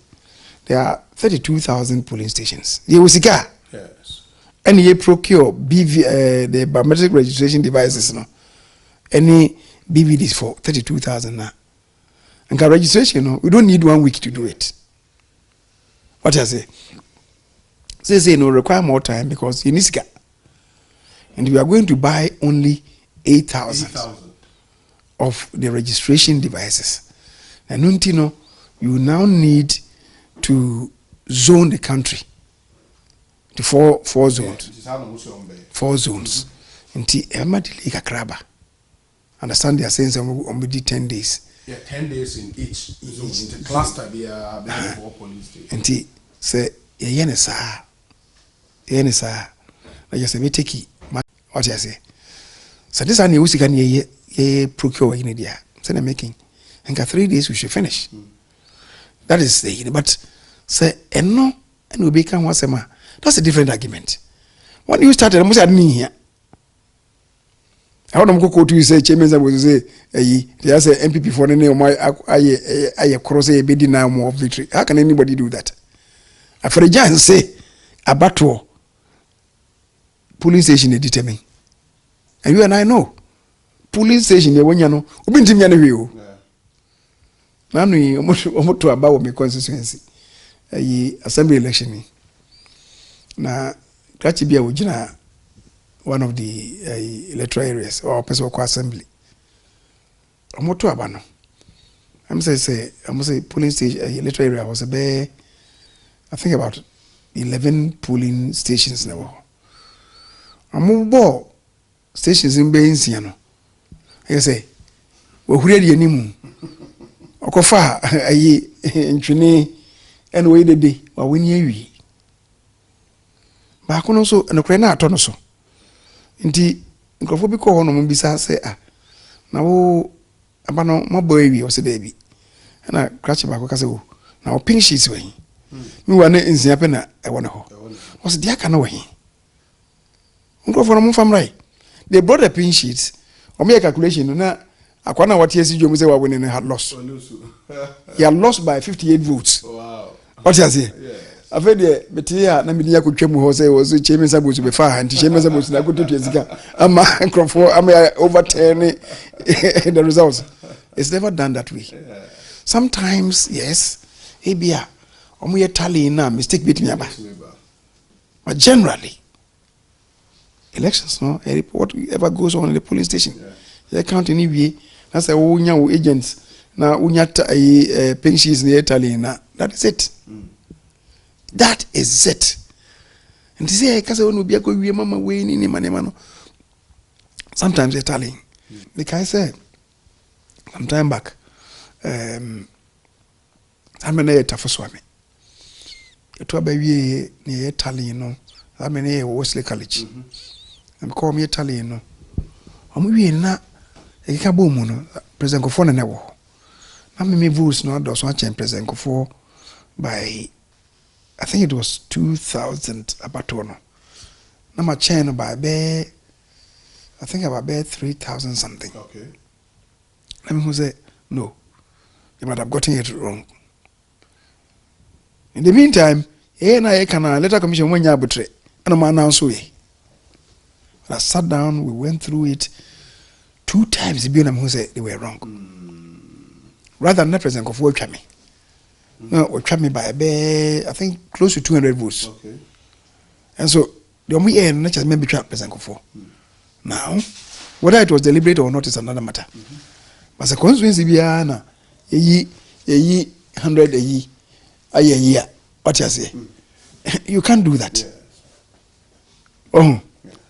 there are 32,000 polling stations. Ye usika. Yes. And ye procure the biometric registration devices no. Any BVDs for 32,000 now. And registration no, we don't need 1 week to do it. What I say? Say no require more time because you need sika. And we are going to buy only 8,000 of the registration devices. And you now need to zone the country to four zones. 4 zones. Until Emadili Kakraba. Understand they are saying some 10 days. Yeah, 10 days in each zone. The cluster be a 4 police stations. Until say yenesa. Like you say me take what I say. So this one you can ye procure in India. Send a making. And 3 days we should finish. That is the but say and no and we become once a man. That's a different argument. When you started, I must have me here. I want to go to you say Kyei Mensah was say they say MPP for the name I cross a bid now more victory. How can anybody do that? I for a giant say a battle police station is determined. And you and I know police station when you know ubinti mya no nanu omoto about me constituency assembly election na kachi bia wojina one of the electoral areas or person ko assembly omoto aba no I'm say polling station electoral area was I think about 11 polling stations now. Amubo stations in Bensia no. I say we hurry the animu. Okofa ayi ntwene and we the day wa wini awi. Ba kono so no kre na ato no so. Nti nkrofo bi ko ho no mo bisa say na wo aba no mabo awi o se da bi. Na crash ba ko ka say wo na o pink sheets we. Mi wa na nsia pe na e wo ne ho. O se dia ka na we. Nkrofo no mo fam right. They brought the pink sheets. O me calculation na akwana what yes you say wa winning had lost. He had lost by 58 votes. Wow. What you say? Yes. I feel the betia na midi yakotwam ho say was Kyei Mensah Bonsu be fa anti Kyei Mensah Bonsu na kototua sika. Ama nkrofo ama overturn the results. It's never done that way. Yeah. Sometimes yes, ebia omo ye tally na mistake bit me aba. But generally elections no whatever goes on in the polling station. Yeah. Count any way. That's a unya agents na unya pensions in Italy na that is it. That is it. And this is because when we be go mama we ni manema no. Sometimes Italy. Like I said some time back I'm na tough swami. Eto abawie ni Italy no. I'm na Wesley College. I'm call me Italy no. Omo wie na eka bomu no president Kofo na wo na me votes no do so change president Kofo by I think it was 2000 abato no na ma change no by I think about 3,000 something. Okay. Let me say no, you might have gotten it wrong. In the meantime, I can letter commission when you betray, and I'm announced way. I sat down, we went through it 2 times. The BNM who said they were wrong. Rather than President of World me. No, we trapped me by I think close to 200 votes. Okay. And so the only air not just maybe trap President Kofo. Now, whether it was deliberate or not is another matter. But the constituency be na ye 100 a year. What you say? You can't do that. Yes. Oh,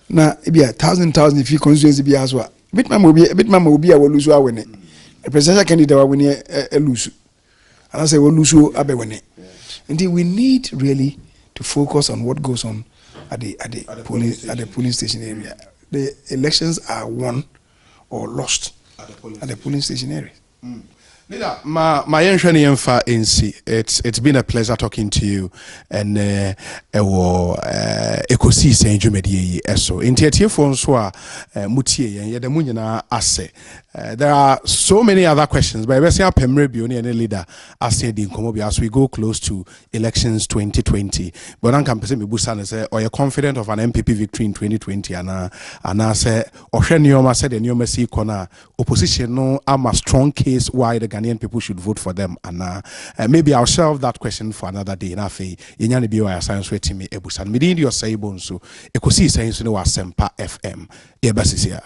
now it be 1,000 if you constituency be as well. Bit man will be a will lose our winning. A presidential candidate will win a lose. And I say we lose abe winning. Indeed, we need really to focus on what goes on at the polling station area. The elections are won or lost at the polling station area. Leader, my yɛnhwɛ NC. It's been a pleasure talking to you and Ekosiisen dwumadie yi so ntiatiefo nso a mutie yɛn yɛda mu nyinaa ase. There are so many other questions, but we say apemre bi oni leader ase di nkomo bi as we go close to elections 2020. But an campus me busa ne say are you confident of an MPP victory in 2020 ana say ohwe nioma said the nioma si kona opposition no am a strong case why the Ghanaian people should vote for them and maybe I'll shelve that question for another day na fe yenya ne bi wa science wetimi ebusa me di your say bonsu Ekosiisen so no Asempa FM e basisia.